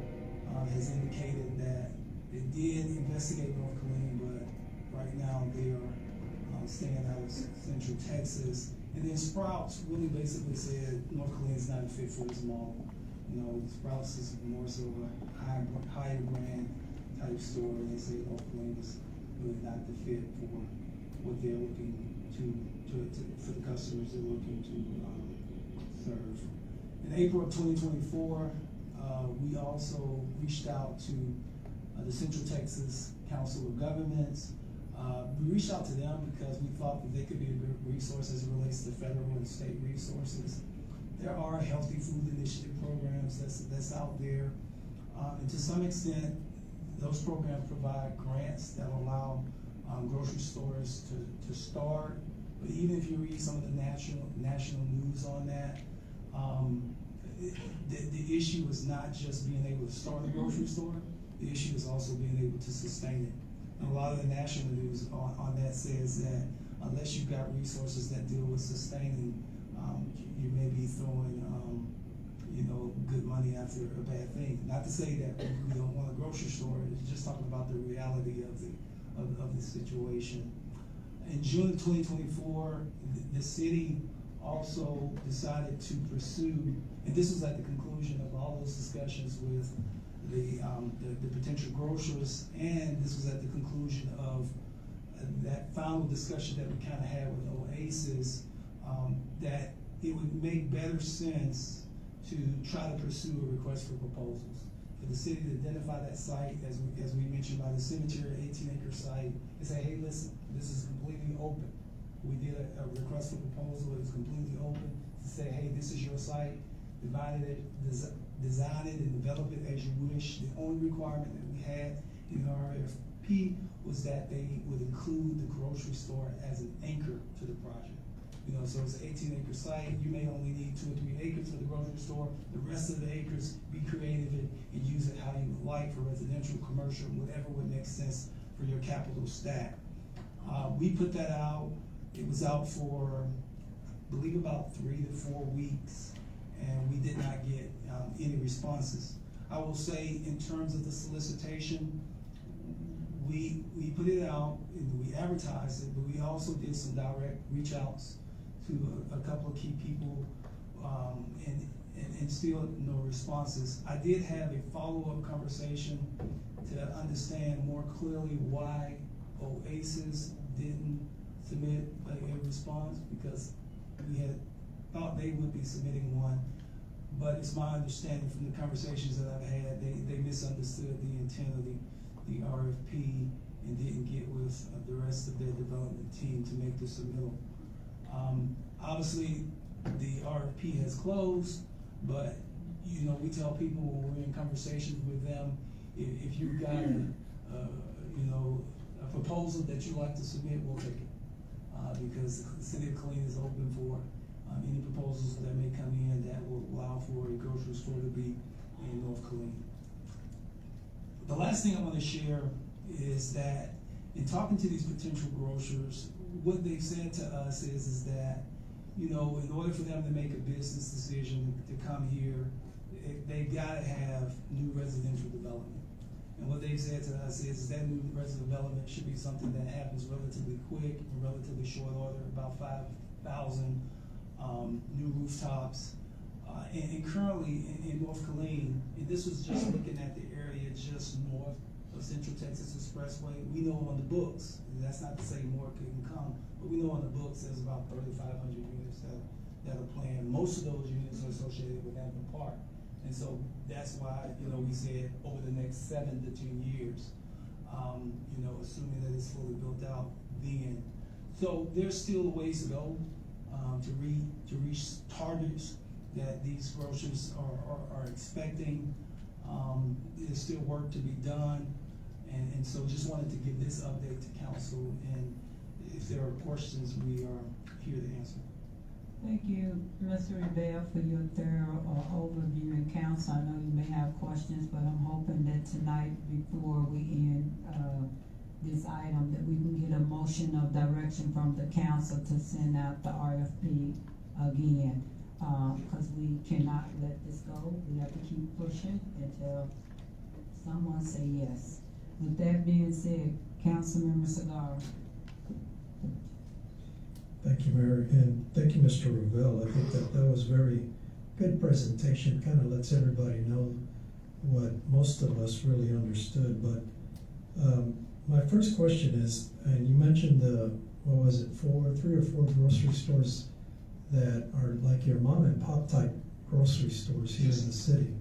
P: has indicated that they did investigate North Killeen, but right now they are staying out of Central Texas. And then Sprouts really basically said North Killeen is not a fit for this model. Sprouts is more so a higher brand type store, and they say North Killeen is really not the fit for what they're looking for the customers they're looking to serve. In April of 2024, we also reached out to the Central Texas Council of Governments. We reached out to them because we thought that they could be a good resource as it relates to federal and state resources. There are healthy food initiative programs that's out there, and to some extent, those programs provide grants that allow grocery stores to start. But even if you read some of the national news on that, the issue is not just being able to start a grocery store. The issue is also being able to sustain it. And a lot of the national news on that says that unless you've got resources that deal with sustaining, you may be throwing good money after a bad thing. Not to say that we don't want a grocery store. It's just talking about the reality of the situation. In June of 2024, the city also decided to pursue, and this was at the conclusion of all those discussions with the potential grocers, and this was at the conclusion of that final discussion that we kind of had with Oasis, that it would make better sense to try to pursue a request for proposals. For the city to identify that site, as we mentioned, by the cemetery, 18-acre site, and say, hey, listen, this is completely open. We did a request for proposal. It was completely open to say, hey, this is your site. Design it and develop it as you wish. The only requirement that we had in our RFP was that they would include the grocery store as an anchor to the project. So it's an 18-acre site. You may only need 2 or 3 acres for the grocery store. The rest of the acres, be creative and use it how you would like for residential, commercial, whatever would make sense for your capital stack. We put that out. It was out for, I believe, about 3 to 4 weeks. and we did not get any responses. I will say, in terms of the solicitation, we put it out, and we advertised it, but we also did some direct reach outs to a couple of key people, and still no responses. I did have a follow-up conversation to understand more clearly why Oasis didn't submit a response, because we had thought they would be submitting one. But it's my understanding from the conversations that I've had, they misunderstood the intent of the RFP and didn't get with the rest of their development team to make the submittal. Obviously, the RFP has closed, but you know, we tell people when we're in conversations with them, if you've got a proposal that you'd like to submit, we'll take it. Because the city of Killeen is open for any proposals that may come in that will allow for a grocery store to be in North Killeen. The last thing I want to share is that in talking to these potential grocers, what they've said to us is that, you know, in order for them to make a business decision to come here, they've got to have new residential development. And what they've said to us is that new residential development should be something that happens relatively quick in relatively short order, about 5,000 new rooftops. And currently in North Killeen, and this was just looking at the area just north of Central Texas Expressway, we know on the books, and that's not to say more couldn't come, but we know on the books there's about 3,500 units that are planned. Most of those units are associated with Hampton Park. And so that's why, you know, we said over the next 7 to 10 years, you know, assuming that it's fully built out then. So there's still a ways to go to reach targets that these grocers are expecting. There's still work to be done. And so just wanted to give this update to council, and if there are questions, we are here to answer.
B: Thank you, Mr. Rebell, for your thorough overview in council. I know you may have questions, but I'm hoping that tonight, before we end this item, that we can get a motion of direction from the council to send out the RFP again, because we cannot let this go. We have to keep pushing until someone say yes. With that being said, Councilmember Segarra.
Q: Thank you, Mayor, and thank you, Mr. Revelle. I think that was very good presentation. Kind of lets everybody know what most of us really understood. But my first question is, and you mentioned what was it, 3 or 4 grocery stores that are like your mom and pop type grocery stores here in the city.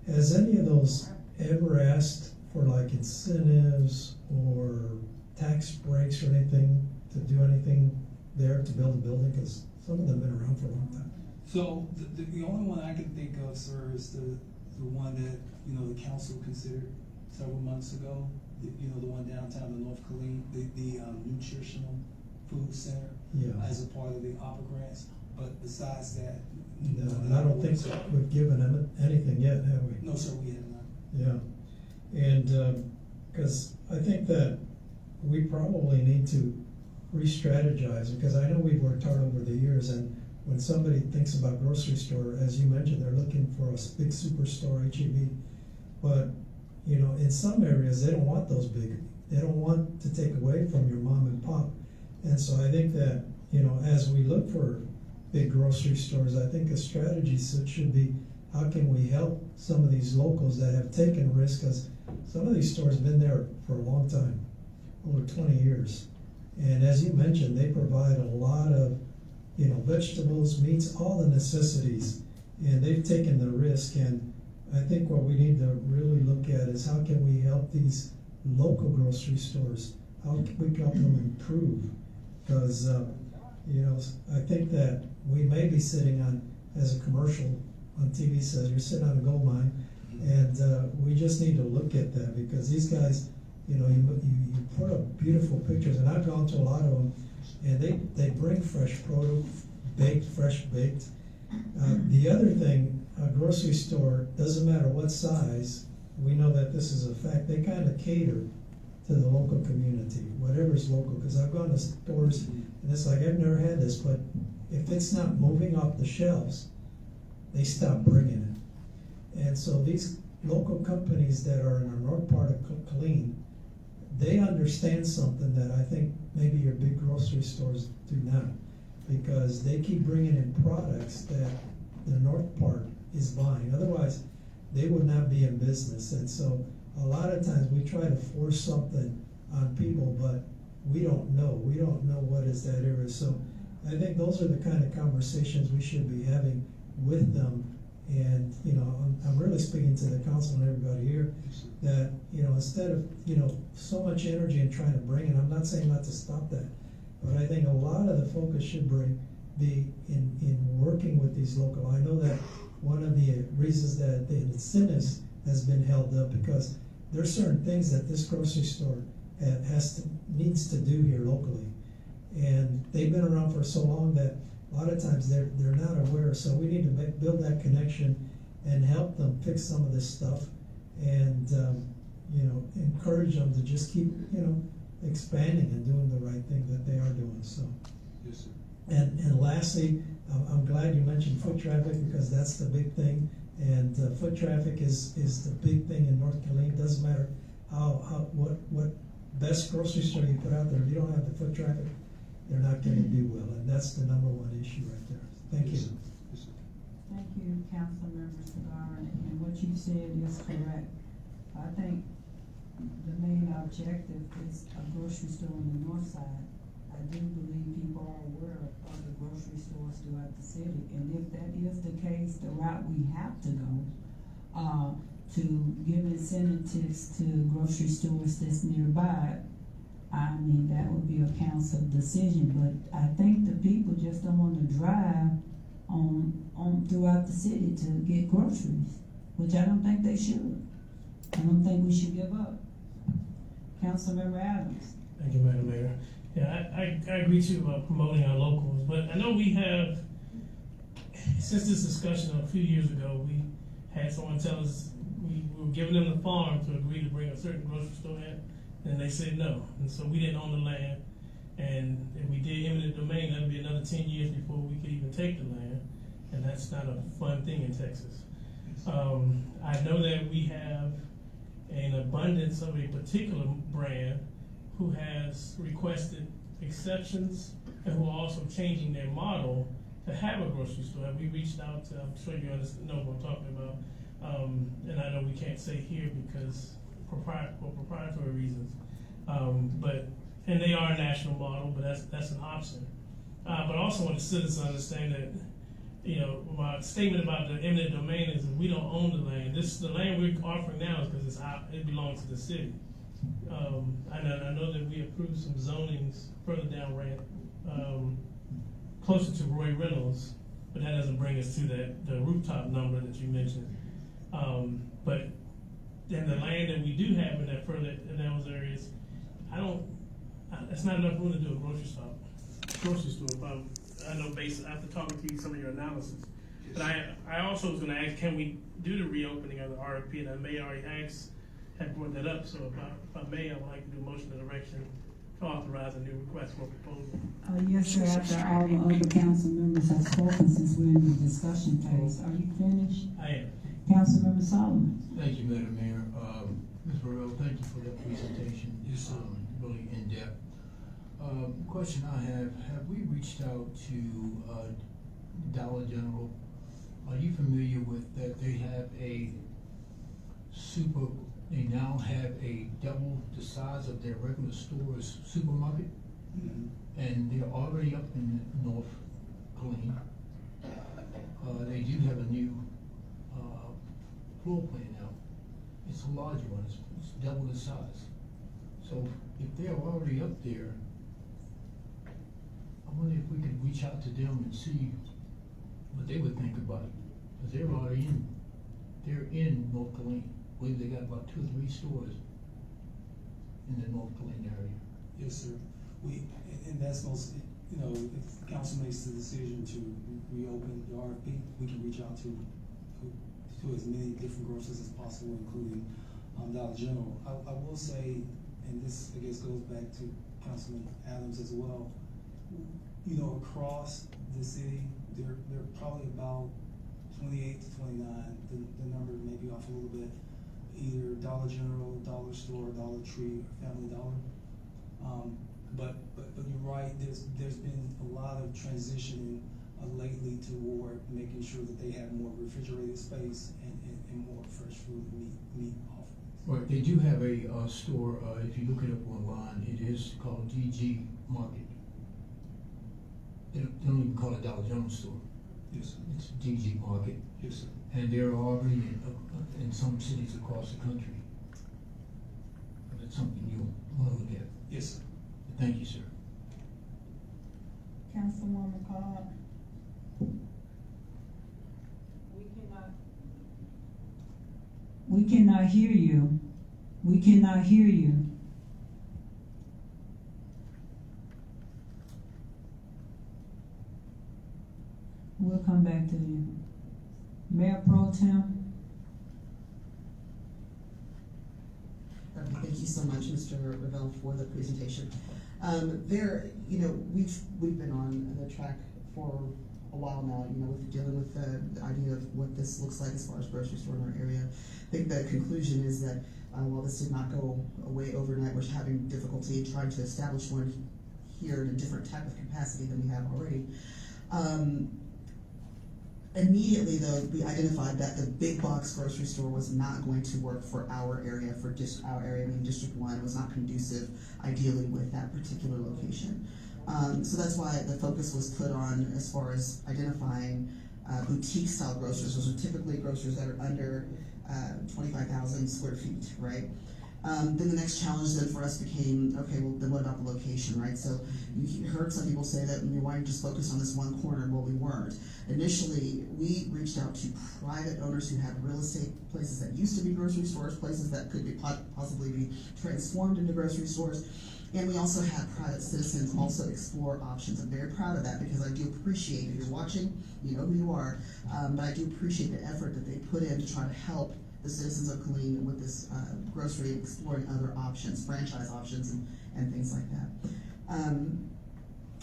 Q: Has any of those ever asked for like incentives or tax breaks or anything to do anything there to build a building? Because some of them have been around for a long time.
P: So the only one I can think of, sir, is the one that, you know, the council considered several months ago. You know, the one downtown in North Killeen, the nutritional food center, as a part of the opera grants. But besides that,
Q: no, and I don't think we've given them anything yet, have we?
P: No, sir, we have not.
Q: Yeah, and because I think that we probably need to re-strategize, because I know we've worked hard over the years, and when somebody thinks about grocery store, as you mentioned, they're looking for a big superstore, H-E-B, but you know, in some areas they don't want those big, they don't want to take away from your mom and pop. And so I think that, you know, as we look for big grocery stores, I think a strategy should be, how can we help some of these locals that have taken risks, because some of these stores have been there for a long time, over 20 years. And as you mentioned, they provide a lot of, you know, vegetables, meats, all the necessities, and they've taken the risk. And I think what we need to really look at is how can we help these local grocery stores, how can we help them improve? Because, you know, I think that we may be sitting on, as a commercial on TV says, you're sitting on a gold mine, and we just need to look at that, because these guys, you know, you put up beautiful pictures, and I've gone to a lot of them, and they bring fresh produce, fresh baked. The other thing, a grocery store, doesn't matter what size, we know that this is a fact, they kind of cater to the local community, whatever's local, because I've gone to stores, and it's like, I've never had this, but if it's not moving off the shelves, they stop bringing it. And so these local companies that are in the north part of Killeen, they understand something that I think maybe your big grocery stores do not, because they keep bringing in products that the north part is buying. Otherwise, they would not be in business. And so a lot of times we try to force something on people, but we don't know. We don't know what is that area. So I think those are the kind of conversations we should be having with them. And, you know, I'm really speaking to the council and everybody here that, you know, instead of, you know, so much energy in trying to bring it, I'm not saying not to stop that, but I think a lot of the focus should be in working with these local. I know that one of the reasons that the incentives has been held up because there's certain things that this grocery store needs to do here locally. And they've been around for so long that a lot of times they're not aware, so we need to build that connection and help them fix some of this stuff, and you know, encourage them to just keep, you know, expanding and doing the right thing that they are doing. So,
E: Yes, sir.
Q: and lastly, I'm glad you mentioned foot traffic because that's the big thing, and foot traffic is the big thing in North Killeen. Doesn't matter what best grocery store you put out there, if you don't have the foot traffic, they're not going to do well, and that's the number one issue right there. Thank you.
E: Yes, sir.
B: Thank you, Councilmember Cigar, and what you said is correct. I think the main objective is a grocery store on the north side. I do believe people are aware of other grocery stores throughout the city, and if that is the case, the route we have to go, to give incentives to grocery stores that's nearby, I mean, that would be a council decision, but I think the people just don't want to drive on throughout the city to get groceries, which I don't think they should. I don't think we should give up. Councilmember Adams.
O: Thank you, Madam Mayor. Yeah, I agree too about promoting our locals, but I know we have, since this discussion a few years ago, we had someone tell us we were giving them the farm to agree to bring a certain grocery store in, and they said no. And so we didn't own the land, and if we did eminent domain, that'd be another 10 years before we could even take the land, and that's not a fun thing in Texas. I know that we have an abundance of a particular brand who has requested exceptions and who are also changing their model to have a grocery store. We reached out to, I'm sure you know what I'm talking about, and I know we can't say here because for proprietary reasons, and they are a national model, but that's an option. But I also want the citizens to understand that, you know, my statement about the eminent domain is that we don't own the land. The land we're offering now is because it belongs to the city. I know that we approved some zonings further down closer to Roy Reynolds, but that doesn't bring us to the rooftop number that you mentioned. But then the land that we do have in those areas, it's not enough room to do a grocery store. I know based after talking to you some of your analysis. But I also was going to ask, can we do the reopening of the RFP? And I may already have brought that up. So if I may, I would like to do a motion of direction to authorize a new request for proposal.
B: Yes, sir. After all the other council members have spoken, since we're in the discussion phase, are you finished?
O: I am.
B: Councilmember Solomon.
R: Thank you, Madam Mayor. Ms. Burrell, thank you for that presentation.
E: Yes, sir.
R: Really in depth. Question I have we reached out to Dollar General? Are you familiar with that they have they now have a double the size of their regular store's supermarket?
E: Mm-hmm.
R: And they're already up in North Killeen. They do have a new floor plan now. It's a larger one, it's double the size. So if they're already up there, I wonder if we could reach out to them and see what they would think about it. Because they're in North Killeen. I believe they got about 2 or 3 stores in the North Killeen area.
P: Yes, sir. And that's most, you know, if council makes the decision to reopen the RFP, we can reach out to as many different grocers as possible, including Dollar General. I will say, and this I guess goes back to Councilman Adams as well, you know, across the city, there are probably about 28 to 29, the number may be off a little bit, either Dollar General, Dollar Store, Dollar Tree, or Family Dollar. But you're right, there's been a lot of transitioning lately toward making sure that they have more refrigerated space and more fresh food and meat offerings.
R: Right, they do have a store, if you look it up online, it is called DG Market. They don't even call it Dollar General store.
P: Yes, sir.
R: It's DG Market.
P: Yes, sir.
R: And they're already in some cities across the country. That's something you'll want to look at.
P: Yes, sir.
R: Thank you, sir.
B: Councilwoman Cobb. We cannot hear you. We cannot hear you. We'll come back to you. Mayor Pro Tem.
S: Thank you so much, Mr. Revelle, for the presentation. We've been on the track for a while now, with dealing with the idea of what this looks like as far as grocery store in our area. I think the conclusion is that while this did not go away overnight, we're having difficulty trying to establish one here in a different type of capacity than we have already. Immediately, though, we identified that the big box grocery store was not going to work for our area, our area, meaning District 1, was not conducive, ideally, with that particular location. So that's why the focus was put on as far as identifying boutique-style grocers. Those are typically grocers that are under 25,000 square feet, right? Then the next challenge then for us became, okay, well, then what about the location, right? So you heard some people say that, why are you just focused on this one corner? Well, we weren't. Initially, we reached out to private owners who had real estate places that used to be grocery stores, places that could be possibly be transformed into grocery stores. And we also had private citizens also explore options. I'm very proud of that because I do appreciate, if you're watching, you know who you are, but I do appreciate the effort that they put in to try to help the citizens of Killeen with this grocery, exploring other options, franchise options, and things like that.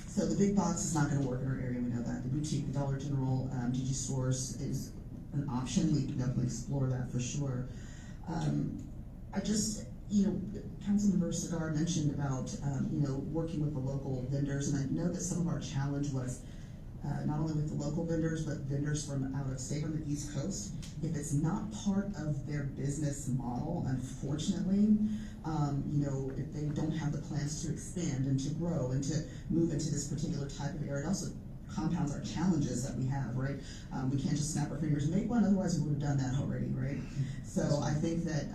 S: So the big box is not going to work in our area, we know that. The boutique, the Dollar General, DG stores is an option. We can definitely explore that for sure. Councilmember Cigar mentioned about, working with the local vendors, and I know that some of our challenge was not only with the local vendors, but vendors from out of state on the East Coast. If it's not part of their business model, unfortunately, if they don't have the plans to expand and to grow and to move into this particular type of area, it also compounds our challenges that we have, right? We can't just snap our fingers and make one, otherwise we would have done that already, right? So I think that,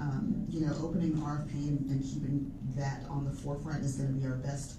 S: opening RFP and keeping that on the forefront is gonna be our best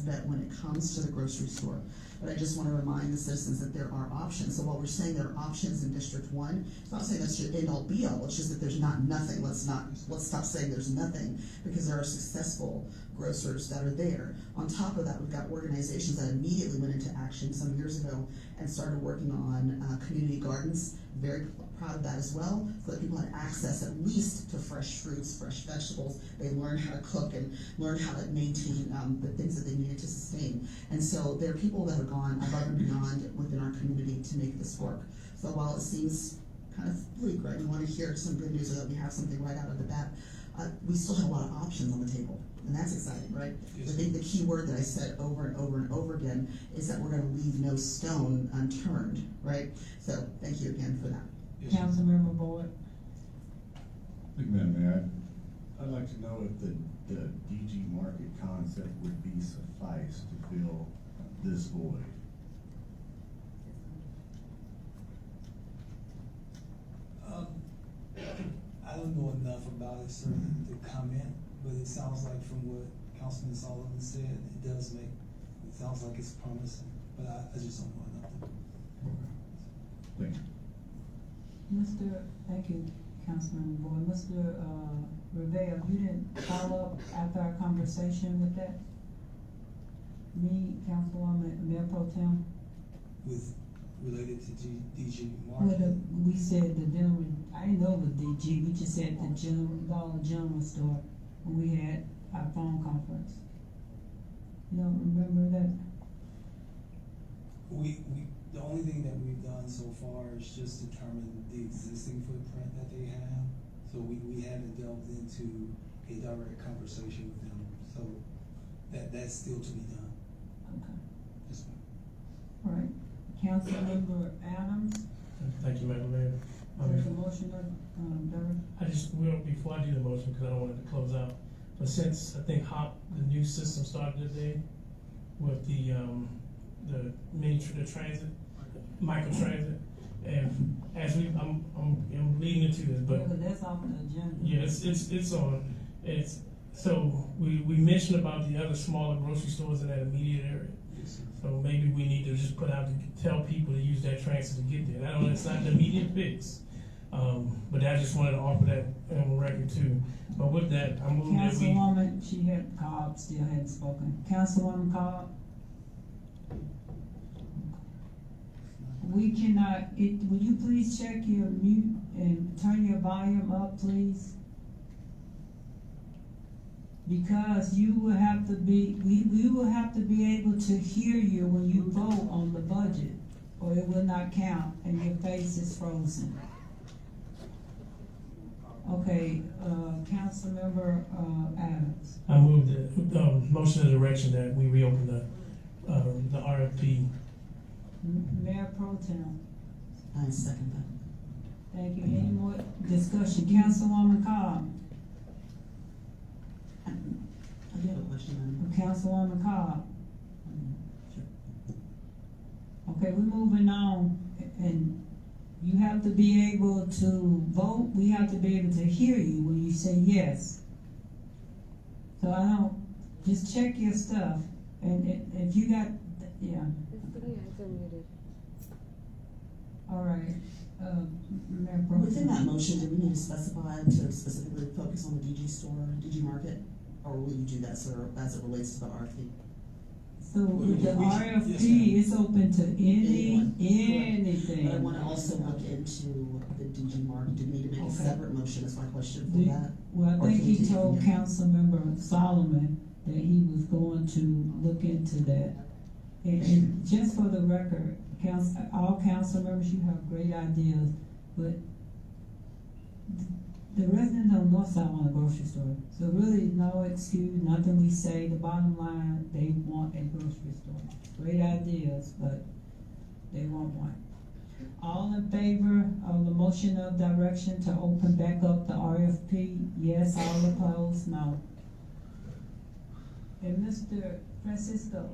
S: bet when it comes to the grocery store. But I just want to remind the citizens that there are options. So while we're saying there are options in District 1, it's not saying that's your end all be all. It's just that there's not nothing. Let's stop saying there's nothing, because there are successful grocers that are there. On top of that, we've got organizations that immediately went into action some years ago and started working on community gardens. Very proud of that as well, so that people had access at least to fresh fruits, fresh vegetables. They learned how to cook and learned how to maintain the things that they needed to sustain. And so there are people that have gone above and beyond within our community to make this work. So while it seems kind of bleak, right, we want to hear some good news so that we have something right out of the bat, we still have a lot of options on the table, and that's exciting, right?
P: Yes.
S: I think the key word that I said over and over and over again is that we're going to leave no stone unturned, right? So thank you again for that.
P: Yes.
B: Councilmember Boyd.
D: Madam Mayor, I'd like to know if the DG market concept would be suffice to fill this void.
P: I don't know enough about it, sir, to comment, but it sounds like from what Councilman Sullivan said, it sounds like it's promising, but I just don't know enough.
D: Thank you.
B: Thank you, Councilman Boyd. Mr. Revelle, you didn't follow up after our conversation with that? Me, Councilwoman, Mayor Pro Tem?
P: Related to DG
B: Well,
P: market?
B: we said the gentleman, I didn't know it was DG, we just said the Dollar General store when we had our phone conference. You don't remember that?
P: The only thing that we've done so far as just determine the existing footprint that they have. So we haven't delved into a direct conversation with them, so that's still to be done.
B: Okay.
P: Yes, ma'am.
B: All right. Councilmember Adams,
O: Thank you, Madam Mayor.
B: there's a motion of, Derek.
O: I just, well, before I do the motion, because I don't want it to close out, but since I think the new system started today with the transit, microtransit, and as I'm leading into this, but
B: Because that's off the agenda.
O: yeah, it's on. So we mentioned about the other smaller grocery stores in that immediate area. So maybe we need to just put out to tell people to use that transit to get there. I don't know, it's not the immediate fix. But I just wanted to offer that on record too. But with that, I'm moving that we.
B: Councilwoman, she had Cobb, still hadn't spoken. Councilwoman Cobb? We cannot, will you please check your mute and turn your volume up, please? Because you will have to be, we will have to be able to hear you when you vote on the budget, or it will not count and your face is frozen. Okay, Councilmember Adams.
O: I move the motion of direction that we reopen the RFP.
B: Mayor Pro Tem.
S: I second that.
B: Thank you. Any more discussion? Councilwoman Cobb.
S: I do have a question,
B: Councilwoman Cobb. Okay, we're moving on, and you have to be able to vote. We have to be able to hear you when you say yes. So I don't, just check your stuff, and if you got, yeah. All right, Mayor Pro Tem.
S: Within that motion, do we need to specify to specifically focus on the DG store, DG market? Or will you do that, sir, as it relates to the RFP?
B: So with the RFP, it's open to anything.
S: But I wanna also look into the DG market. Do we need to make a
B: Okay.
S: separate motion, is my question for that?
B: Well, I
S: Or
B: think
S: can we
B: he
S: take it
B: told
S: from there?
B: Councilmember Solomon that he was going to look into that. And just for the record, all council members, you have great ideas, but the residents on North Side want a grocery store. So really, no excuse, nothing we say. The bottom line, they want a grocery store. Great ideas, but they want one. All in favor of the motion of direction to open back up the RFP? Yes. All opposed? No. And Mr. Francisco?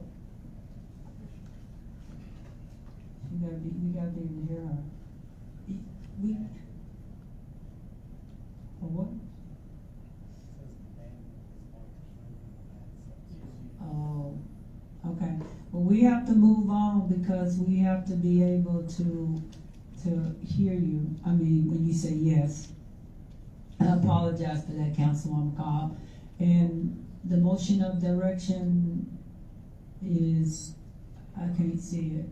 B: We gotta be able to hear her. For what? Oh, okay. Well, we have to move on because we have to be able to hear you. I mean, when you say yes. I apologize for that, Councilwoman Cobb. And the motion of direction is, I can't see it.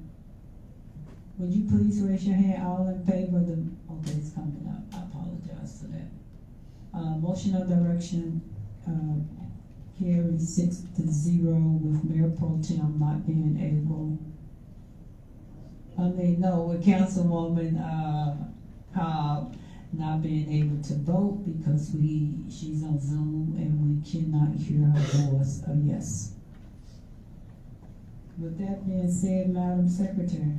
B: Would you please raise your hand, all in favor of the, okay, it's coming up, I apologize for that. Motion of direction, carries 6-0 with Mayor Pro Tem not being able. With Councilwoman, Cobb not being able to vote because she's on Zoom and we cannot hear her voice of yes. With that being said, Madam Secretary.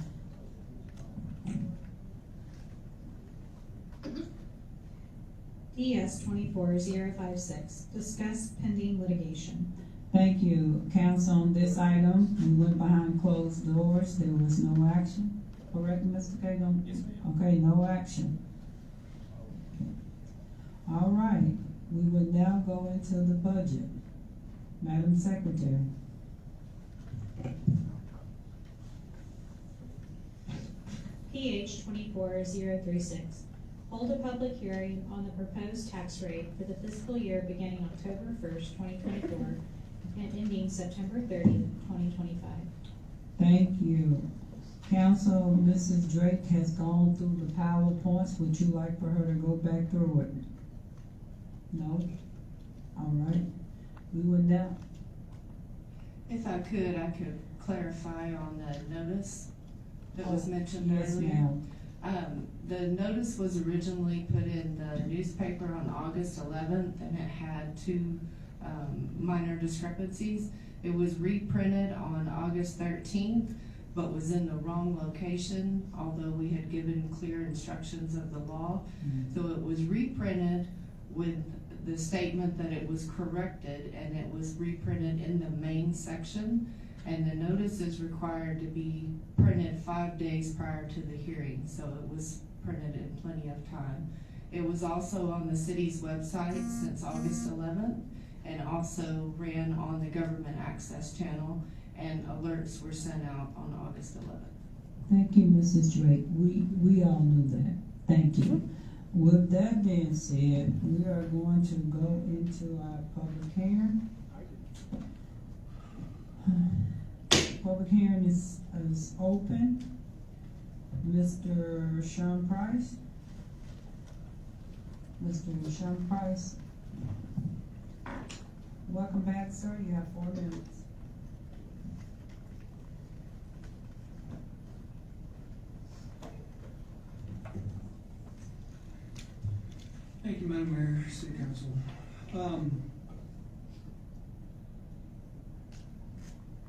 N: ES 24056, discuss pending litigation.
B: Thank you, council. On this item, we went behind closed doors. There was no action. Correct, Mr. Cagle?
C: Yes, ma'am.
B: Okay, no action. All right, we will now go into the budget. Madam Secretary.
N: PH 24036, hold a public hearing on the proposed tax rate for the fiscal year beginning October 1st, 2024 and ending September 30th, 2025.
B: Thank you. Council, Mrs. Drake has gone through the PowerPoints. Would you like for her to go back through it? No? All right. We will now.
T: If I could clarify on the notice that was mentioned
B: yes,
T: earlier.
B: ma'am.
U: The notice was originally put in the newspaper on August 11th, and it had two minor discrepancies. It was reprinted on August 13th, but was in the wrong location, although we had given clear instructions of the law. So it was reprinted with the statement that it was corrected, and it was reprinted in the main section. And the notice is required to be printed 5 days prior to the hearing, so it was printed in plenty of time. It was also on the city's website since August 11th, and also ran on the government access channel, and alerts were sent out on August 11th.
B: Thank you, Mrs. Drake. We all knew that. Thank you. With that being said, we are going to go into our public hearing. Public hearing is open. Mr. Sean Price. Mr. Sean Price. Welcome back, sir. You have 4 minutes.
H: Thank you, Madam Mayor, City Council.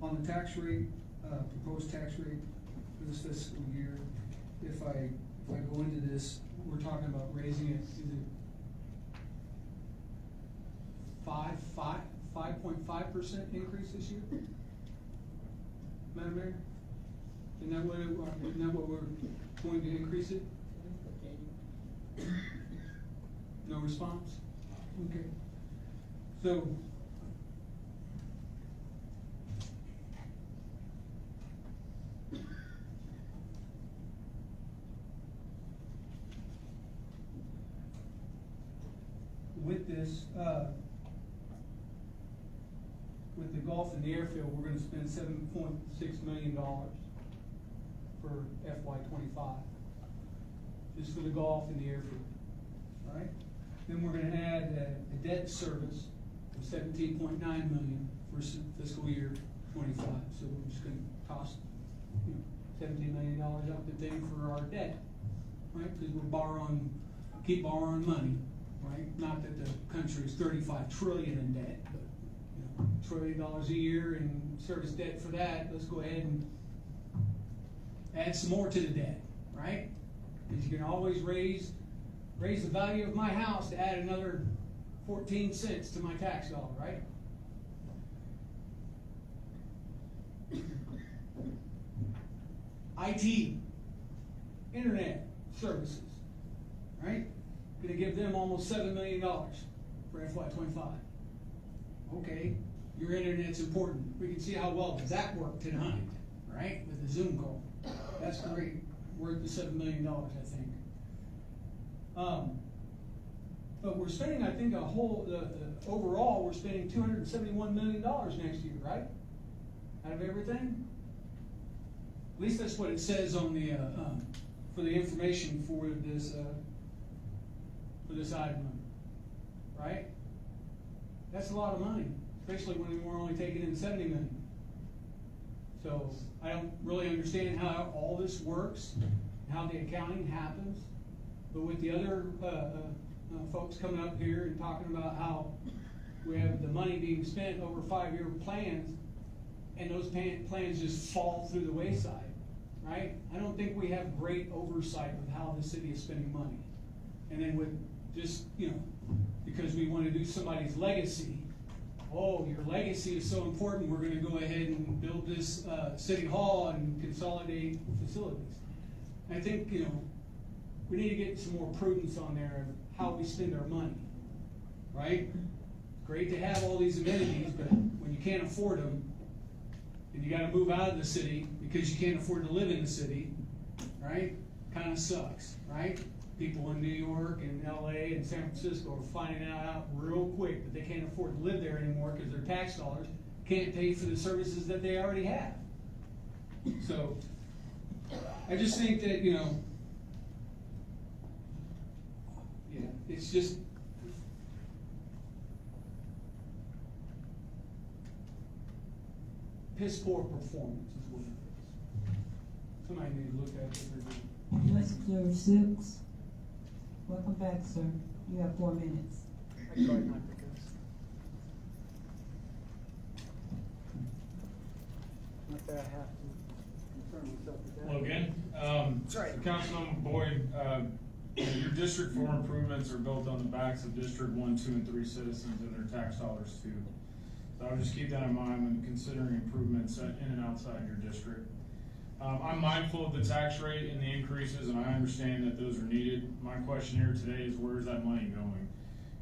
H: On the tax rate, proposed tax rate for this fiscal year, if I go into this, we're talking about raising it, is it 5.5% increase this year? Madam Mayor? Isn't that what we're going to increase it? No response? Okay. So, with this, with the golf and the airfield, we're gonna spend $7.6 million for FY25. Just for the golf and the airfield, all right? Then we're gonna add a debt service of $17.9 million for fiscal year 25. So we're just gonna toss, $17 million up the thing for our debt, right? Because we're keep borrowing money, right? Not that the country is 35 trillion in debt, but $1 trillion a year in service debt for that. Let's go ahead and add some more to the debt, right? Because you can always raise the value of my house to add another 14 cents to my tax dollar, right? IT, internet services, right? Gonna give them almost $7 million for FY25. Okay, your internet's important. We can see how well does that work tonight, right? With the Zoom call. That's great. Worth the $7 million, I think. But we're spending, I think, overall, we're spending $271 million next year, right? Out of everything? At least that's what it says on the, for the information for this item, right? That's a lot of money, especially when we're only taking in $70 million. So I don't really understand how all this works, how the accounting happens. But with the other folks coming up here and talking about how we have the money being spent over 5-year plans, and those plans just fall through the wayside, right? I don't think we have great oversight of how the city is spending money. And then with just, because we want to do somebody's legacy, oh, your legacy is so important, we're going to go ahead and build this city hall and consolidate facilities. And I think, we need to get some more prudence on there of how we spend our money, right? Great to have all these amenities, but when you can't afford them, and you got to move out of the city because you can't afford to live in the city, right? Kind of sucks, right? People in New York and LA and San Francisco are finding that out real quick that they can't afford to live there anymore because their tax dollars can't pay for the services that they already have. So I just think that, it's just piss poor performance is what it is. Somebody need to look at it.
B: Mr. Silks, welcome back, sir. You have 4 minutes.
L: I tried not to cuss. Not that I have to concern myself with that.
C: Well, again,
L: Sorry.
C: Councilman Boyd, your District 4 improvements are built on the backs of District 1, 2, and 3 citizens and their tax dollars too. So I would just keep that in mind when considering improvements in and outside your district. I'm mindful of the tax rate and the increases, and I understand that those are needed. My question here today is, where is that money going?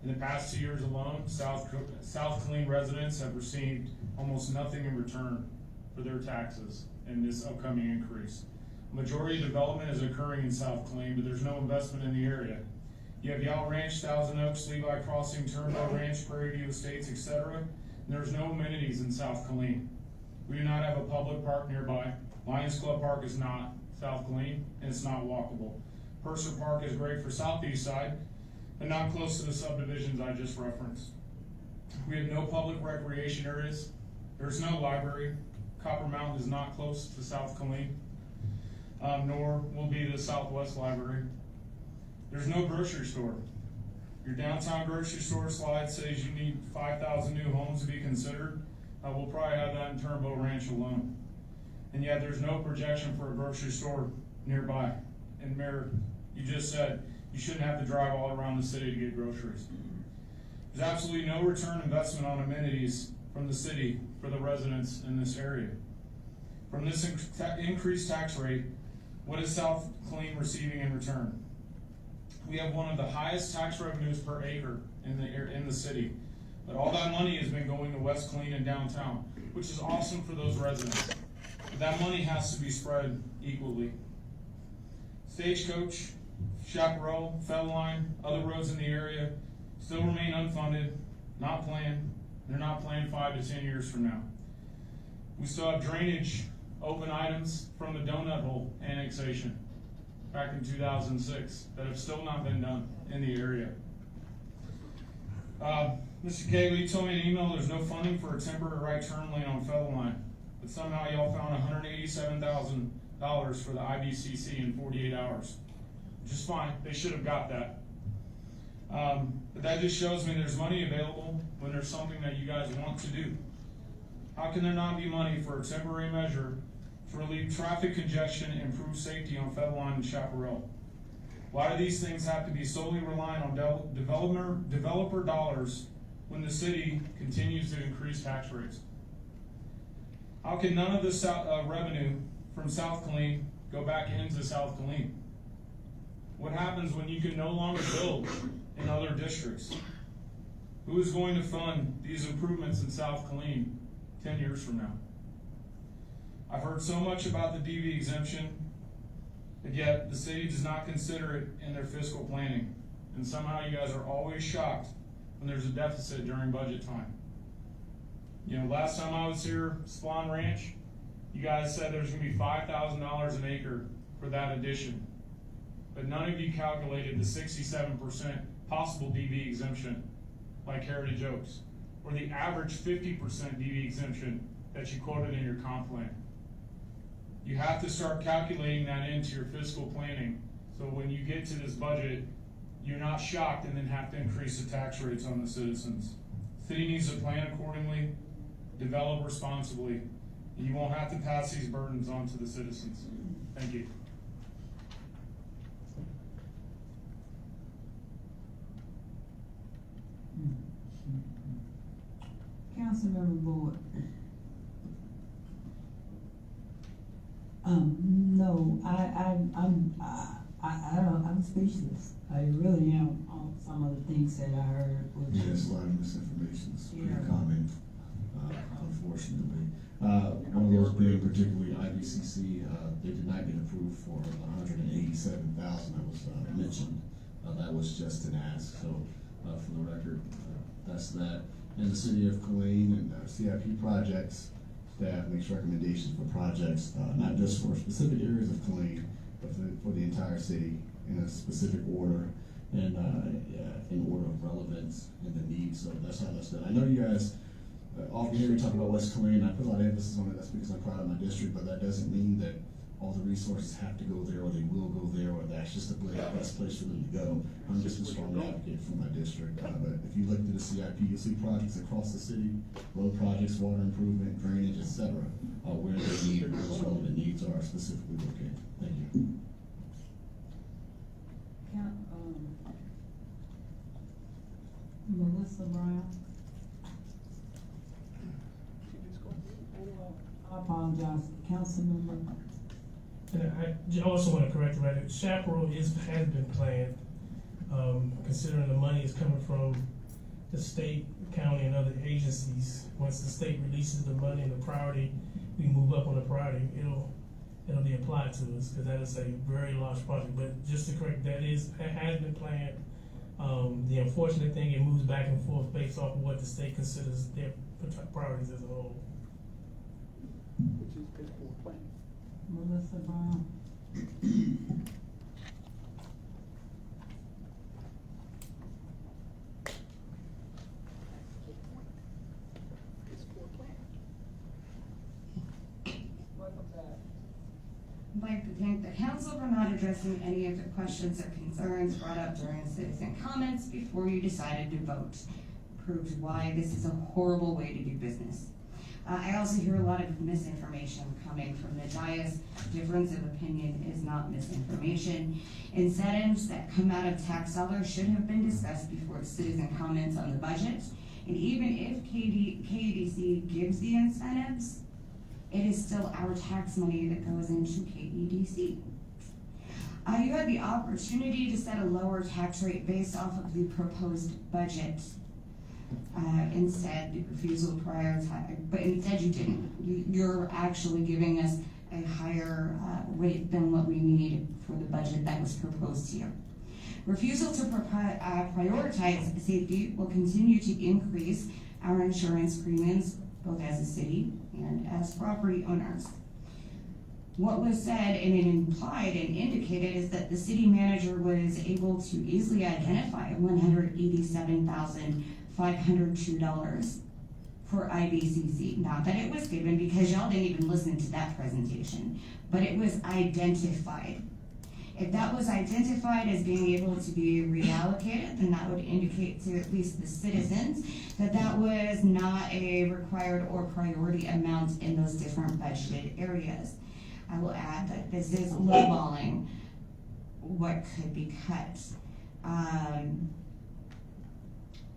C: In the past 2 years alone, South Killeen residents have received almost nothing in return for their taxes in this upcoming increase. Majority of development is occurring in South Killeen, but there's no investment in the area. You have Yow Ranch, Thousand Oaks, Levi Crossing, Turnbow Ranch, Prairie View Estates, etc. And there's no amenities in South Killeen. We do not have a public park nearby. Lions Club Park is not South Killeen, and it's not walkable. Purser Park is great for southeast side, but not close to the subdivisions I just referenced. We have no public recreation areas. There's no library. Copper Mountain is not close to South Killeen, nor will be the Southwest Library. There's no grocery store. Your downtown grocery store slide says you need 5,000 new homes to be considered. We'll probably have that in Turnbow Ranch alone. And yet there's no projection for a grocery store nearby. And Mayor, you just said you shouldn't have to drive all around the city to get groceries. There's absolutely no return investment on amenities from the city for the residents in this area. From this increased tax rate, what is South Killeen receiving in return? We have one of the highest tax revenues per acre in the city, but all that money has been going to West Killeen and downtown, which is awesome for those residents. But that money has to be spread equally. Stagecoach, Chaparral, Feldline, other roads in the area still remain unfunded, not planned. They're not planned 5 to 10 years from now. We still have drainage open items from the donut hole annexation back in 2006 that have still not been done in the area. Mr. Cagle, you told me in an email there's no funding for a temporary right turn lane on Feldline, but somehow y'all found $187,000 for the IBCC in 48 hours. Which is fine, they should have got that. But that just shows me there's money available when there's something that you guys want to do. How can there not be money for a temporary measure to relieve traffic congestion and improve safety on Feldline and Chaparral? Why do these things have to be solely reliant on developer dollars when the city continues to increase tax rates? How can none of this revenue from South Killeen go back into South Killeen? What happens when you can no longer build in other districts? Who is going to fund these improvements in South Killeen 10 years from now? I've heard so much about the DV exemption, but yet the city does not consider it in their fiscal planning. And somehow you guys are always shocked when there's a deficit during budget time. You know, last time I was here, Swan Ranch, you guys said there's gonna be $5,000 an acre for that addition. But none of you calculated the 67% possible DV exemption like Heritage Oaks, or the average 50% DV exemption that you quoted in your comp plan. You have to start calculating that into your fiscal planning, so when you get to this budget, you're not shocked and then have to increase the tax rates on the citizens. City needs to plan accordingly, develop responsibly, and you won't have to pass these burdens on to the citizens. Thank you.
B: Councilmember Boyd. No, I'm speechless. I really am on some of the things that I heard.
D: Yes, a lot of misinformation is pretty common, unfortunately. One of those being particularly IBCC, they did not get approved for $187,000 that was mentioned. That was just an ask, so for the record, that's that. In the city of Killeen and CIP projects, staff makes recommendations for projects, not just for specific areas of Killeen, but for the entire city in a specific order and in order of relevance and the needs. So that's how that's done. I know you guys often hear me talk about West Killeen. I put a lot of emphasis on it. That's because I'm proud of my district, but that doesn't mean that all the resources have to go there, or they will go there, or that's just the best place for them to go. I'm just a strong advocate for my district. But if you look through the CIP, you'll see projects across the city, road projects, water improvement, drainage, etc., where the need, those relevant needs are specifically located. Thank you.
B: Melissa Brown. I apologize, council member.
O: And I also want to correct the record. Chaparral has been planned, considering the money is coming from the state, county, and other agencies. Once the state releases the money and the priority, we move up on the priority, it'll be applied to us, because that is a very large project. But just to correct, that has been planned. The unfortunate thing, it moves back and forth based off of what the state considers their priorities as a whole.
L: Which is paid for plan.
B: Melissa Brown.
I: I'd like to thank the council for not addressing any of the questions or concerns brought up during citizen comments before you decided to vote. Proves why this is a horrible way to do business. I also hear a lot of misinformation coming from the dais. Difference of opinion is not misinformation. Incentives that come out of tax dollars should have been discussed before citizen comments on the budget. And even if KEDC gives the incentives, it is still our tax money that goes into KEDC. You had the opportunity to set a lower tax rate based off of the proposed budget. Instead, refusal to prioritize, but instead you didn't. You're actually giving us a higher rate than what we need for the budget that was proposed here. Refusal to prioritize safety will continue to increase our insurance premiums, both as a city and as property owners. What was said and it implied and indicated is that the city manager was able to easily identify $187,502 for IBCC. Not that it was given, because y'all didn't even listen to that presentation, but it was identified. If that was identified as being able to be reallocated, then that would indicate to at least the citizens that that was not a required or priority amount in those different budgeted areas. I will add that this is lowballing what could be cut.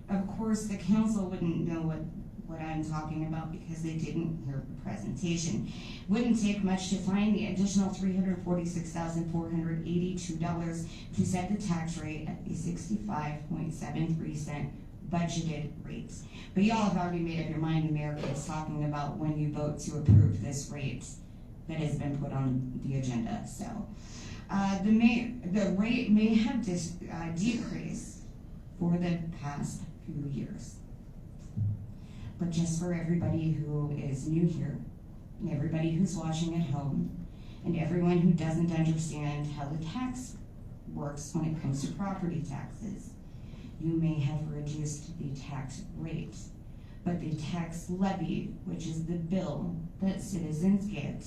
I: Of course, the council wouldn't know what I'm talking about because they didn't hear the presentation. Wouldn't take much to find the additional $346,482 to set the tax rate at the 65.73 budgeted rate. But y'all have already made up your mind. The mayor is talking about when you vote to approve this rate that has been put on the agenda. So the rate may have decreased for the past few years. But just for everybody who is new here, and everybody who's watching at home, and everyone who doesn't understand how the tax works when it comes to property taxes, you may have reduced the tax rate, but the tax levy, which is the bill that citizens get,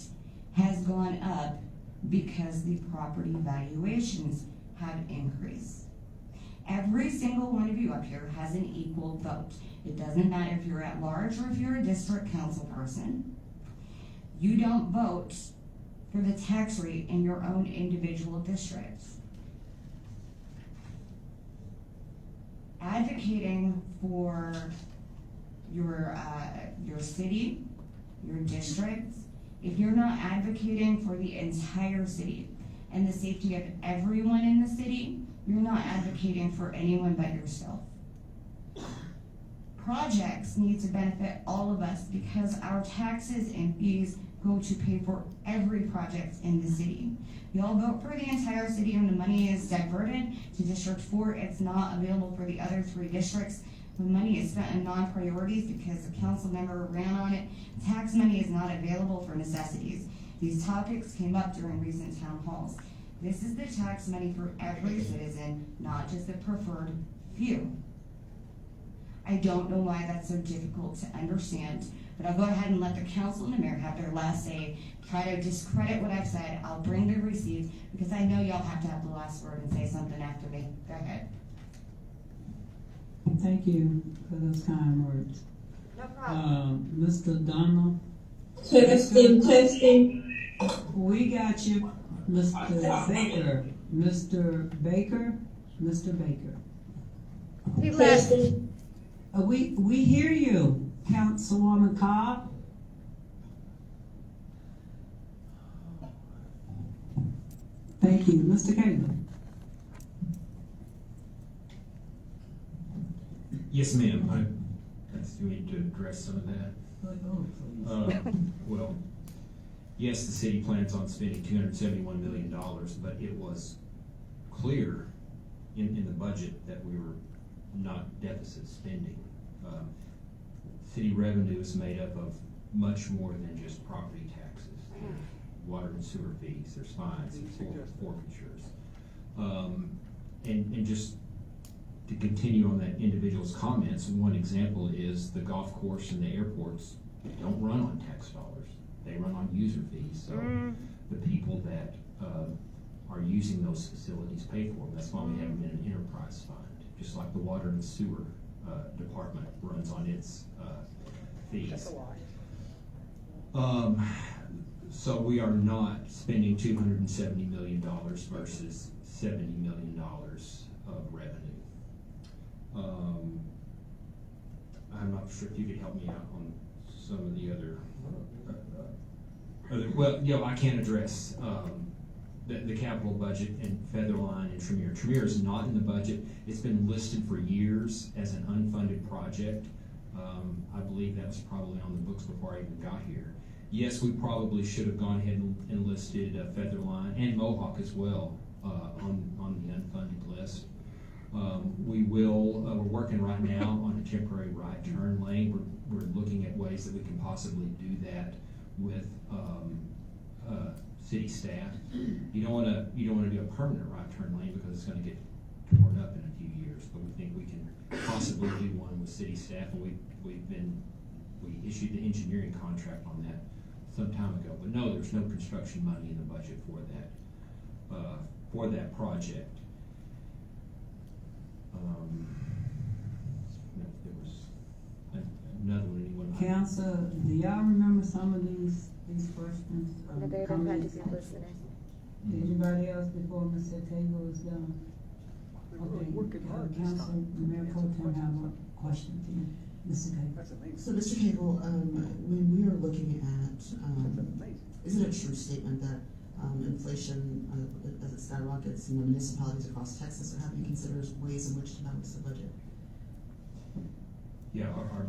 I: has gone up because the property valuations have increased. Every single one of you up here has an equal vote. It doesn't matter if you're at large or if you're a district council person. You don't vote for the tax rate in your own individual districts. Advocating for your city, your districts, if you're not advocating for the entire city and the safety of everyone in the city, you're not advocating for anyone but yourself. Projects need to benefit all of us because our taxes and fees go to pay for every project in the city. We all vote for the entire city and the money is diverted to District 4. It's not available for the other 3 districts. The money is spent on non-priorities because a council member ran on it. Tax money is not available for necessities. These topics came up during recent town halls. This is the tax money for every citizen, not just the preferred few. I don't know why that's so difficult to understand but I'll go ahead and let the council and the mayor have their last say, try to discredit what I've said. I'll bring the receipts, because I know y'all have to have the last word and say something after me. Go ahead.
B: Thank you for those kind words.
I: No problem.
B: Mr. Donald?
A: Testing.
B: We got you, Mr. Baker. Mr. Baker? Mr. Baker.
G: He left.
B: We hear you, Councilwoman Cobb. Thank you. Mr. Cagle.
V: Yes, ma'am. I still need to address some of that. Well, yes, the city plans on spending $271 million, but it was clear in the budget that we were not deficit spending. City revenue is made up of much more than just property taxes. There's water and sewer fees, there's fines, there's forfeitures. And just to continue on that individual's comments, one example is the golf course and the airports don't run on tax dollars. They run on user fees. So the people that are using those facilities pay for them. That's why we have them in an enterprise fund, just like the water and sewer department runs on its fees.
L: That's a lot.
V: So we are not spending $270 million versus $70 million of revenue. I'm not sure if you could help me out on some of the other, well, you know, I can't address the capital budget and Featherline and Tremere. Tremere is not in the budget. It's been listed for years as an unfunded project. I believe that was probably on the books before I even got here. Yes, we probably should have gone ahead and listed Featherline and Mohawk as well on the unfunded list. We're working right now on a temporary right turn lane. We're looking at ways that we can possibly do that with city staff. You don't want to do a permanent right turn lane because it's going to get torn up in a few years. But we think we can possibly do one with city staff, and we issued the engineering contract on that some time ago. But no, there's no construction money in the budget for that project. There was another one. Anyone?
B: Council, do y'all remember some of these questions?
G: The data had to be listening.
B: Anybody else before Mr. Cagle is done? Okay, Council, Mayor Pro Tem have a question to you. Mr. Cagle.
S: So, Mr. Cagle, when we are looking at, is it a true statement that inflation, as it skyrockets in the municipalities across Texas, are having to consider ways in which to balance the budget?
V: Yeah, our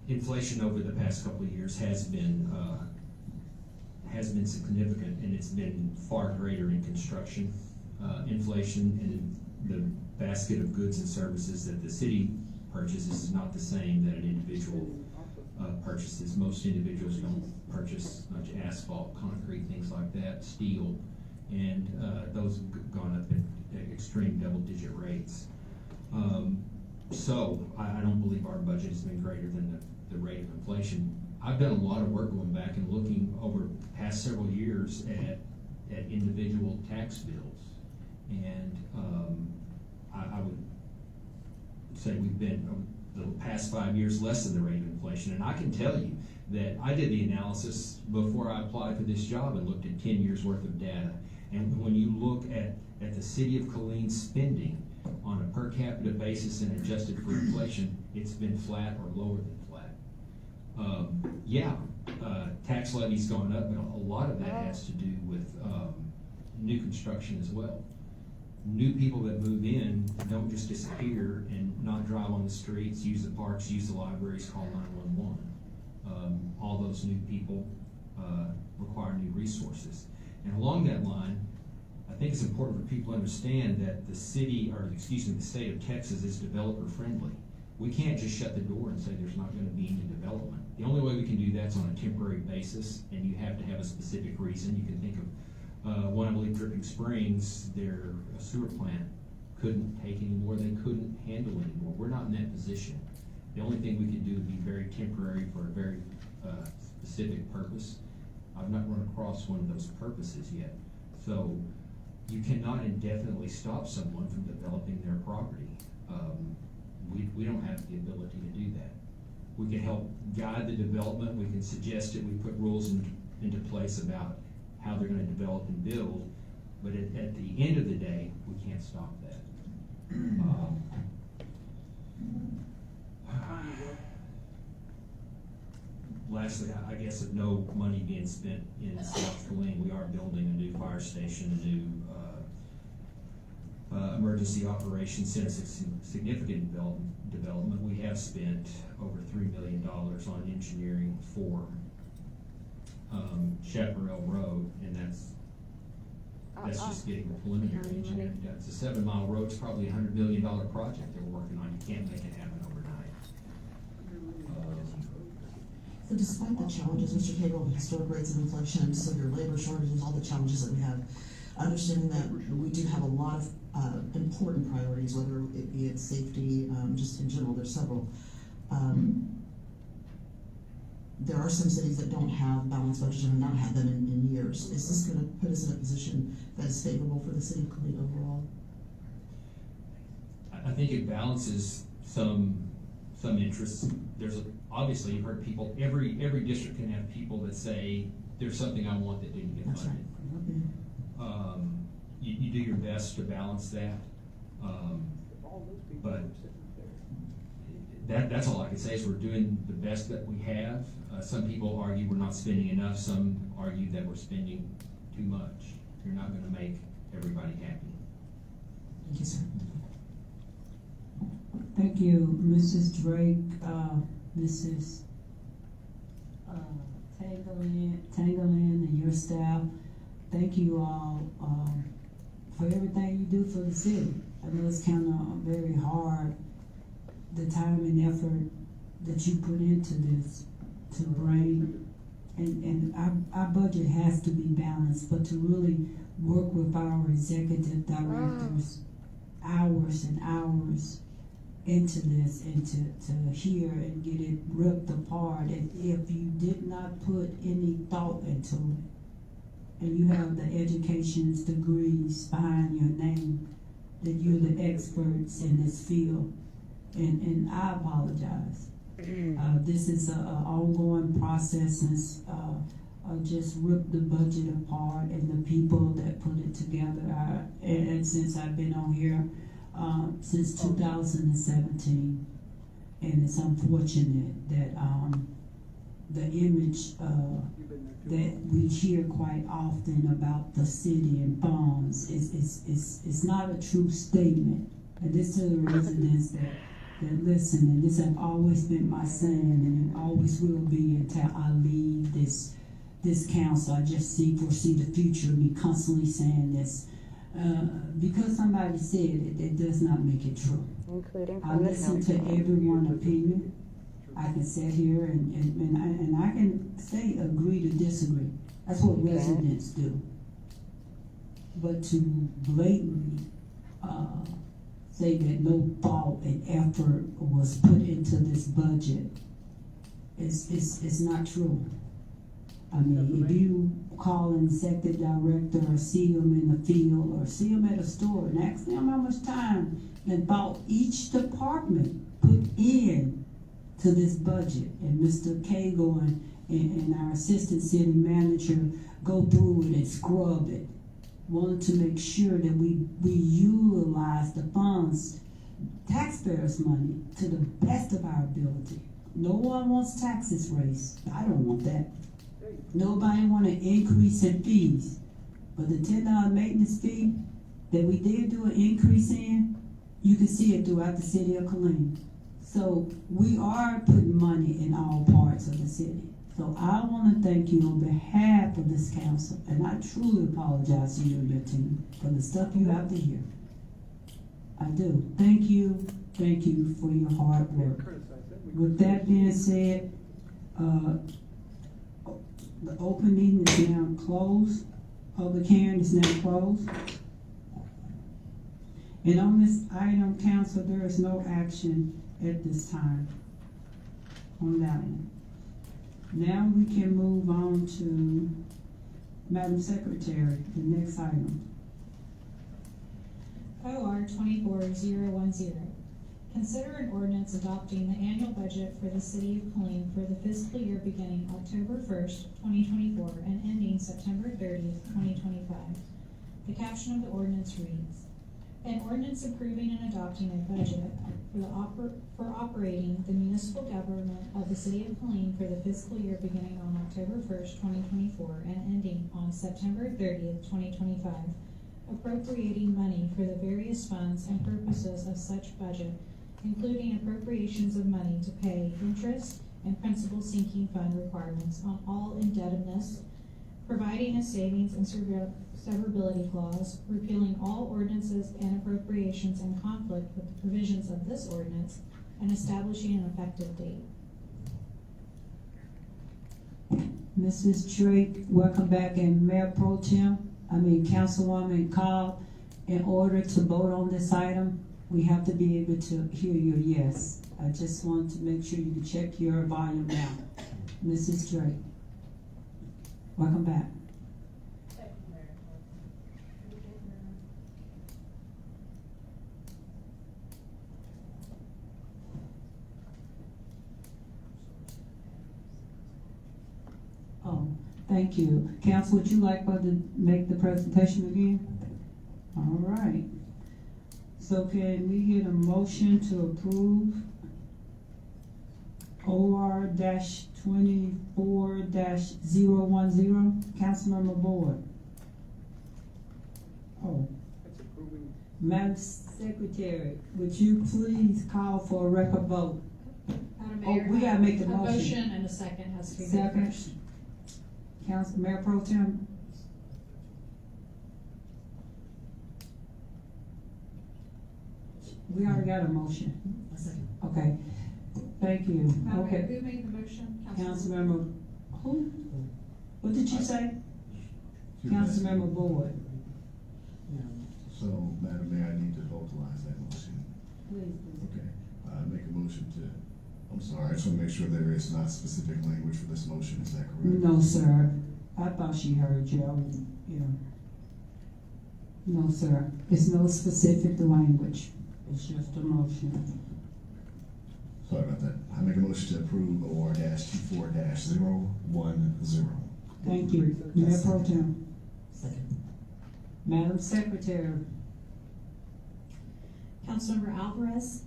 V: inflation over the past couple of years has been significant, and it's been far greater in construction. Inflation in the basket of goods and services that the city purchases is not the same that an individual purchases. Most individuals don't purchase much asphalt, concrete, things like that, steel, and those have gone up at extreme double-digit rates. So I don't believe our budget has been greater than the rate of inflation. I've done a lot of work going back and looking over the past several years at individual tax bills, and I would say we've been the past 5 years less than the rate of inflation. And I can tell you that I did the analysis before I applied for this job and looked at 10 years worth of data. And when you look at the city of Killeen spending on a per capita basis and adjusted for inflation, it's been flat or lower than flat. Tax levy's gone up, but a lot of that has to do with new construction as well. New people that move in don't just disappear and not drive on the streets, use the parks, use the libraries, call 911. All those new people require new resources. And along that line, I think it's important for people to understand that the state of Texas is developer friendly. We can't just shut the door and say there's not going to be any development. The only way we can do that's on a temporary basis, and you have to have a specific reason. You can think of one, I believe, Dripping Springs, their sewer plant couldn't take anymore. They couldn't handle anymore. We're not in that position. The only thing we can do would be very temporary for a very specific purpose. I've not run across one of those purposes yet. So you cannot indefinitely stop someone from developing their property. We don't have the ability to do that. We can help guide the development, we can suggest it, we put rules into place about how they're gonna develop and build, but at the end of the day, we can't stop that. Lastly, I guess of no money being spent in South Killeen, we are building a new fire station, a new emergency operations center, significant development. We have spent over $3 million on engineering for Chaparral Road, and that's just getting the preliminary engineering done. It's a 7-mile road. It's probably a $100 million project that we're working on. You can't make it happen overnight.
S: So despite the challenges, Mr. Cagle, historic rates of inflation, and severe labor shortages, all the challenges that we have, understanding that we do have a lot of important priorities, whether it be in safety, just in general, there's several. There are some cities that don't have balanced budgets and have not had them in years. Is this going to put us in a position that is favorable for the city of Killeen overall?
V: I think it balances some interests. Obviously, you've heard people, every district can have people that say, there's something I want that didn't get funded. Right. You do your best to balance that, but that's all I can say is we're doing the best that we have. Some people argue we're not spending enough, some argue that we're spending too much. You're not going to make everybody happy.
S: Thank you, sir.
B: Thank you, Mrs. Drake, Mrs. Tangerlin, and your staff. Thank you all for everything you do for the city. I know it's kind of very hard, the time and effort that you put into this to bring, and our budget has to be balanced, but to really work with our executive directors hours and hours into this, and to hear and get it ripped apart. And if you did not put any thought into it, and you have the education's degrees behind your name, that you're the experts in this field, and I apologize. This is an ongoing process, and just rip the budget apart, and the people that put it together. And since I've been on here, since 2017, and it's unfortunate that the image that we hear quite often about the city and funds is not a true statement. And this to the residents that listen, and this have always been my saying, and it always will be until I leave this council. I just foresee the future of me constantly saying this. Because somebody said it, it does not make it true.
G: Including
B: I listen to everyone's opinion. I can sit here and I can say agree to disagree. That's what residents do. But to blatantly say that no thought and effort was put into this budget is not true. I mean, if you call an executive director or see them in the field or see them at a store and ask them how much time and thought each department put in to this budget, and Mr. Cagle and our assistant city manager go through it and scrub it, wanted to make sure that we utilize the funds, taxpayers' money, to the best of our ability. No one wants taxes raised. I don't want that. Nobody want an increase in fees. But the $10 maintenance fee that we did do an increase in, you can see it throughout the city of Killeen. So we are putting money in all parts of the city. So I want to thank you on behalf of this council, and I truly apologize to you and your team for the stuff you have to hear. I do. Thank you for your hard work. With that being said, the open meeting is now closed. Public hearing is now closed. And on this item, council, there is no action at this time on that end. Now we can move on to Madam Secretary, the next item.
N: OR 24010. Consider an ordinance adopting the annual budget for the city of Killeen for the fiscal year beginning October 1st, 2024 and ending September 30th, 2025. The caption of the ordinance reads, an ordinance approving and adopting a budget for operating the municipal government of the city of Killeen for the fiscal year beginning on October 1st, 2024 and ending on September 30th, 2025, appropriating money for the various funds and purposes of such budget, including appropriations of money to pay interest and principal sinking fund requirements on all indebtedness, providing a savings and severability clause, repealing all ordinances and appropriations in conflict with the provisions of this ordinance, and establishing an effective date.
B: Mrs. Drake, welcome back, and Mayor Pro Tem, Councilwoman Cobb, in order to vote on this item, we have to be able to hear your yes. I just want to make sure you can check your volume now. Mrs. Drake, welcome back. Oh, thank you. Council, would you like to make the presentation again? All right. So can we get a motion to approve OR-24-010? Councilmember Boyd. Oh.
L: That's approving.
B: Madam Secretary, would you please call for a record vote?
N: Madam
B: Oh,
N: Mayor,
B: we gotta make the
N: a
B: motion.
N: motion and a second has to be made
B: Second.
N: first.
B: Council, Mayor Pro Tem. We already got a motion. Okay, thank you.
N: Madam Mayor,
B: Okay.
N: who made the motion?
B: Councilmember, who? What did you say? Councilmember Boyd.
D: So, Madam Mayor, I need to vocalize that motion.
B: Please.
D: Okay, make a motion to, I'm sorry, I just want to make sure there is not specific language for this motion, is that correct?
B: No, sir. I thought she heard you. Yeah. No, sir. It's no specific language. It's just a motion.
D: Sorry about that. I make a motion to approve OR-24-010.
B: Thank you. Mayor Pro Tem.
S: Second.
B: Madam Secretary.
N: Councilmember Alvarez,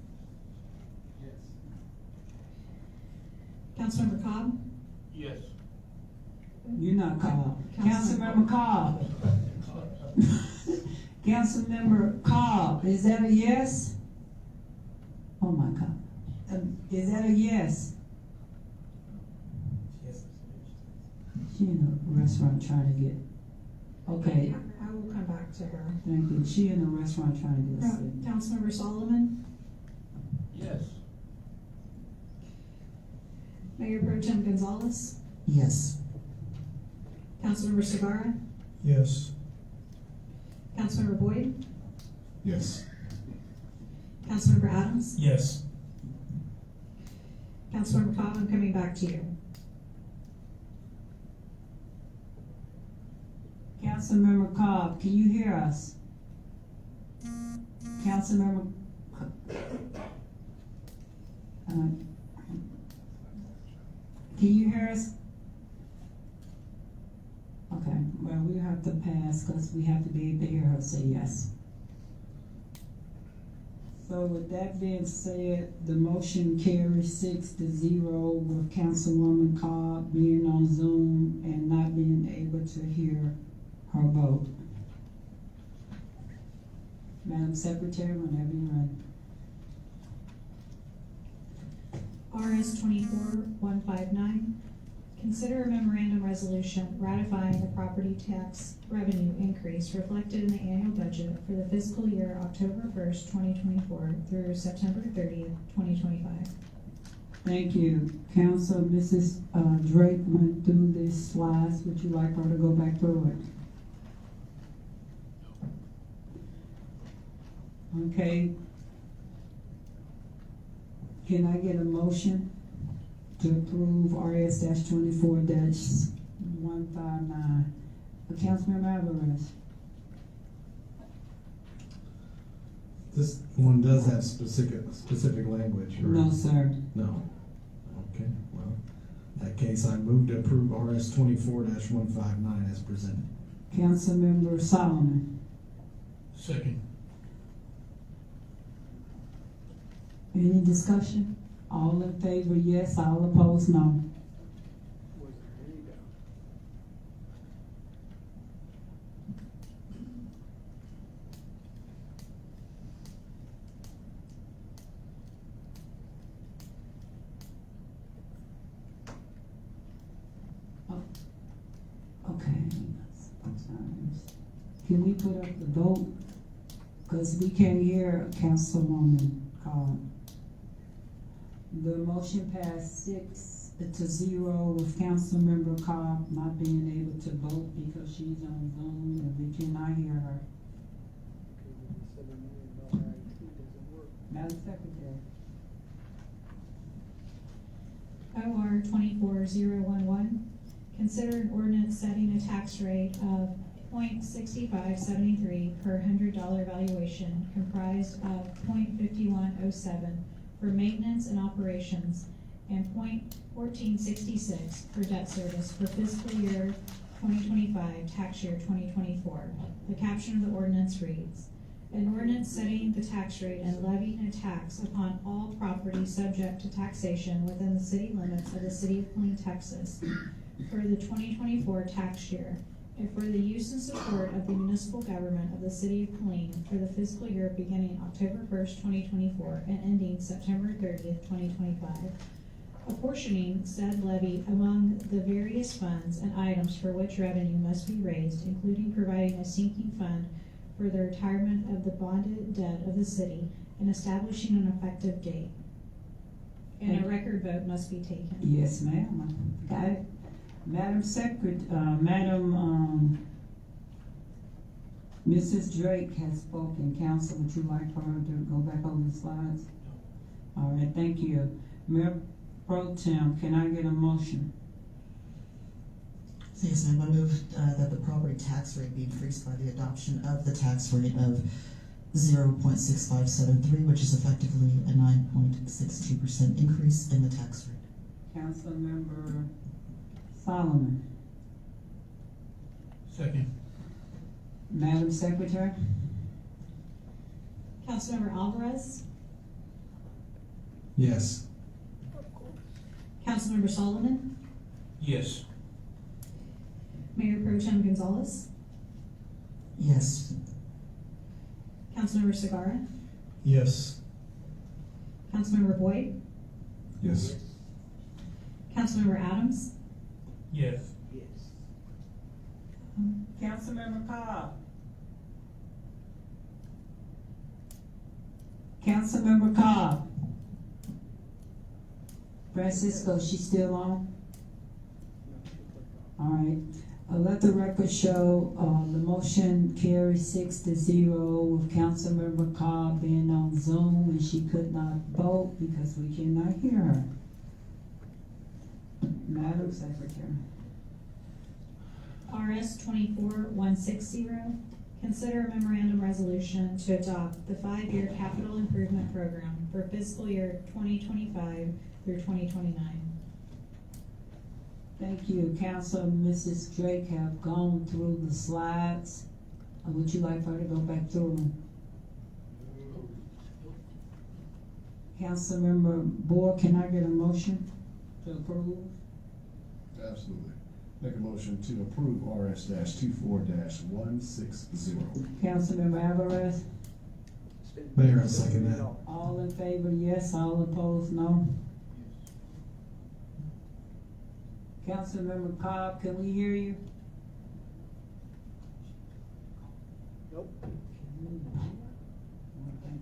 L: Yes.
N: Councilmember Cobb,
L: Yes.
B: You're not Cobb.
N: Councilmember-
B: Councilmember Cobb. Councilmember Cobb, is that a yes? Oh my God. Is that a yes? She in a restaurant trying to get, okay,
N: I will come back to her.
B: thank you. She in a restaurant trying to get a seat.
N: Councilmember Solomon,
L: Yes.
N: Mayor Pro Tem Gonzalez,
S: Yes.
N: Councilmember Sagara,
Q: Yes.
N: Councilmember Boyd,
D: Yes.
N: Councilmember Adams,
O: Yes.
N: Councilmember Cobb, I'm coming back to you.
B: Councilmember Cobb, can you hear us? Councilmember, can you hear us? Okay, well, we have to pass because we have to be able to hear her say yes. So with that being said, the motion carries 6-0 with Councilwoman Cobb being on Zoom and not being able to hear her vote. Madam Secretary, whenever you're ready.
N: RS 24159, consider a memorandum resolution ratifying the property tax revenue increase reflected in the annual budget for the fiscal year October 1st, 2024 through September 30th, 2025.
B: Thank you. Council, Mrs. Drake went through these slides. Would you like her to go back through it? Okay. Can I get a motion to approve RS 24-159. Councilmember Alvarez.
Q: This one does have specific language, right?
B: No, sir.
Q: No. Okay, well, in that case, I move to approve RS 24-159 as presented.
B: Councilmember Solomon.
R: Second.
B: Any discussion? All in favor, yes. All opposed, no. Okay. Can we put up the vote? Because we can't hear Councilwoman call. The motion passed 6-0 with Councilmember Cobb not being able to vote because she's on Zoom and we cannot hear her. Madam Secretary.
N: OR 24011, consider an ordinance setting a tax rate of .6573 per $100 valuation comprised of .5107 for maintenance and operations and .1466 for debt service for fiscal year 2025, tax year 2024. The caption of the ordinance reads, an ordinance setting the tax rate and levying a tax upon all property subject to taxation within the city limits of the city of Killeen, Texas for the 2024 tax year, and for the use and support of the municipal government of the city of Killeen for the fiscal year beginning October 1st, 2024 and ending September 30th, 2025. Apportioning said levy among the various funds and items for which revenue must be raised, including providing a sinking fund for the retirement of the bonded debt of the city and establishing an effective date. And a record vote must be taken.
B: Yes, ma'am. Got it. Madam Mrs. Drake has spoken. Council, would you like for her to go back over the slides? No. All right, thank you. Mayor Pro Tem, can I get a motion?
S: Yes, ma'am. I move that the property tax rate be increased by the adoption of the tax rate of 0.6573, which is effectively a 9.62% increase in the tax rate.
B: Councilmember Solomon.
R: Second.
B: Madam Secretary.
N: Councilmember Alvarez.
Q: Yes.
N: Councilmember Solomon.
R: Yes.
N: Mayor Pro Tem Gonzalez.
S: Yes.
N: Councilmember Segarra.
Q: Yes.
N: Councilmember Boyd.
Q: Yes.
N: Councilmember Adams.
R: Yes.
B: Councilmember Cobb. Councilmember Cobb. Francisco, she's still on? All right. Let the record show the motion carries 6-0 with Councilmember Cobb being on Zoom and she could not vote because we cannot hear her. Madam Secretary.
N: RS 24160, consider a memorandum resolution to adopt the 5-year capital improvement program for fiscal year 2025 through 2029.
B: Thank you. Council and Mrs. Drake have gone through the slides. Would you like for her to go back through them? Councilmember Board, can I get a motion to approve?
D: Absolutely. Make a motion to approve RS-24-160.
B: Councilmember Alvarez?
Q: Mayor, I second that.
B: All in favor, yes. All opposed, no. Councilmember Cobb, can we hear you?
L: Nope.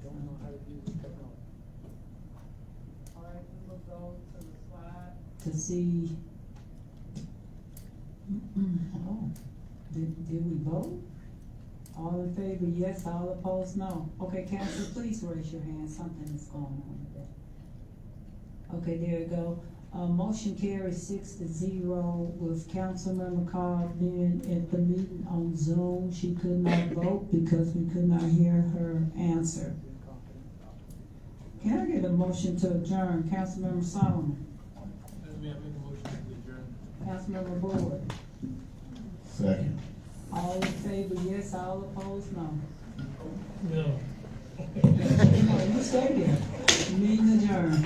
L: Don't know how to use the technology.
B: All right, we will go to the slide to see. Oh, did we vote? All in favor, yes. All opposed, no. Okay, council, please raise your hand. Something is going on with that. Okay, there you go. Motion carries 6-0 with Councilmember Carr being at the meeting on Zoom. She could not vote because we could not hear her answer. Can I get a motion to adjourn? Councilmember Solomon. Councilmember Boyd.
D: Second.
B: All in favor, yes. All opposed, no.
O: No.
B: You stay there. Meeting adjourned.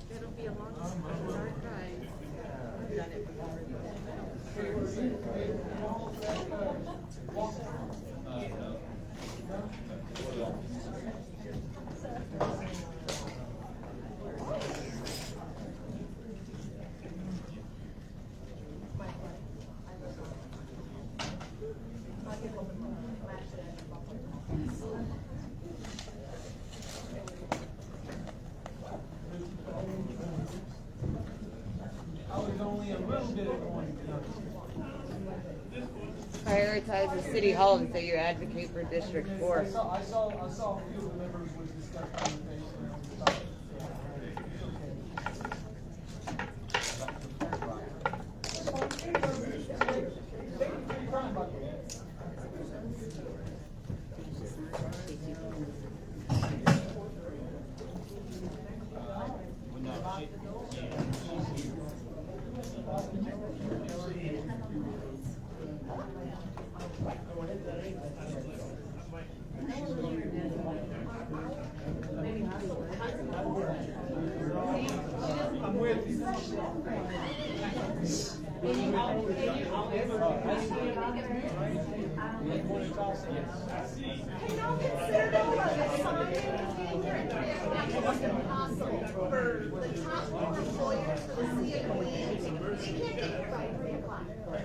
G: It'll be a long, hard ride. I've done it before. Prioritize the city hall and say you advocate for District 4.
L: I saw a few of the members was discussing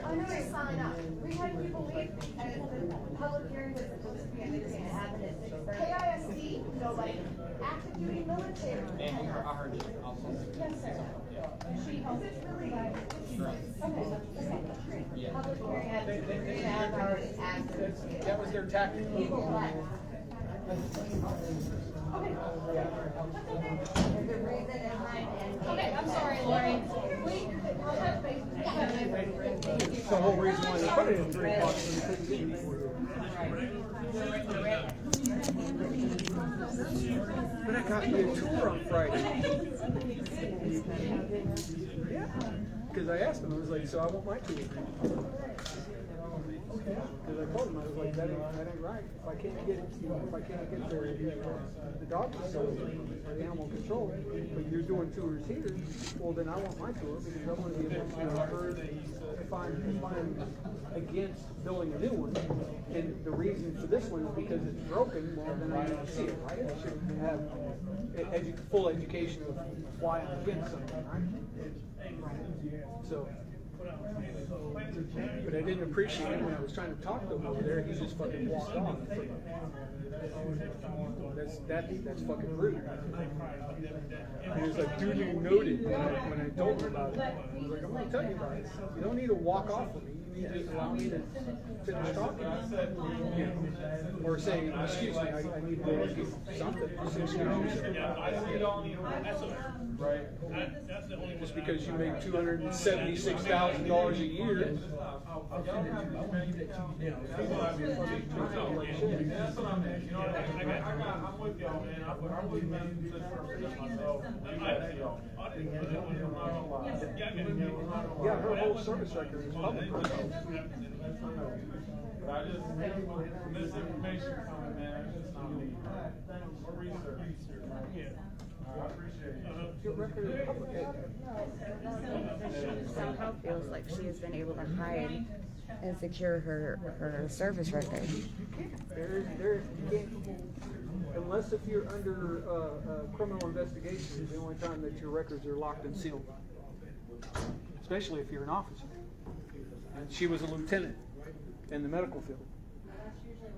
L: I'm with you.
A: We had people leave and the public hearing was supposed to be happen at 6:30. KISD, nobody. Active duty military.
M: I heard you.
A: Yes, sir. She, is it really like? Okay.
M: Yeah.
A: Public hearing had 3.5 hours after.
L: That was their tactic.
A: People left. Okay. There's a reason and time and. Okay, I'm sorry, Lori.
L: It's the whole reason why they put it at 3 o'clock. So they couldn't get it before. But I got you a tour on Friday. Yeah. Because I asked him, I was like, so I want my tour. Okay. Because I told him, I was like, that ain't right. If I can't get the dog facility or the animal control, but you're doing tours here, well then I want my tour because I want to be able to if I'm against building a new one, and the reason for this one is because it's broken, well then I need to see it, right? I should have full education of why I'm against something, right? So. But I didn't appreciate it when I was trying to talk to him over there. He just fucking walked off. That's fucking rude. And he was like, duly noted when I told him about it. I was like, I'm gonna tell you about it. You don't need to walk off with me. You need to allow me to finish talking. You know, or say, excuse me, I need to ask you something. Just excuse me. Right. Just because you make $276,000 a year.
C: I'm with y'all, man. I wouldn't make this myself.
L: Yeah, her whole service record is public.
C: But I just misinformation coming, man. It's just not me. More research. Yeah. I appreciate it.
L: Your record is public.
G: She somehow feels like she has been able to hide and secure her service record.
L: You can't, unless if you're under criminal investigation, is the only time that your records are locked and sealed. Especially if you're an officer. And she was a lieutenant in the medical field.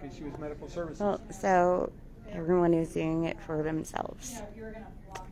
L: Because she was medical services.
G: Well, so everyone is doing it for themselves.
A: You're gonna block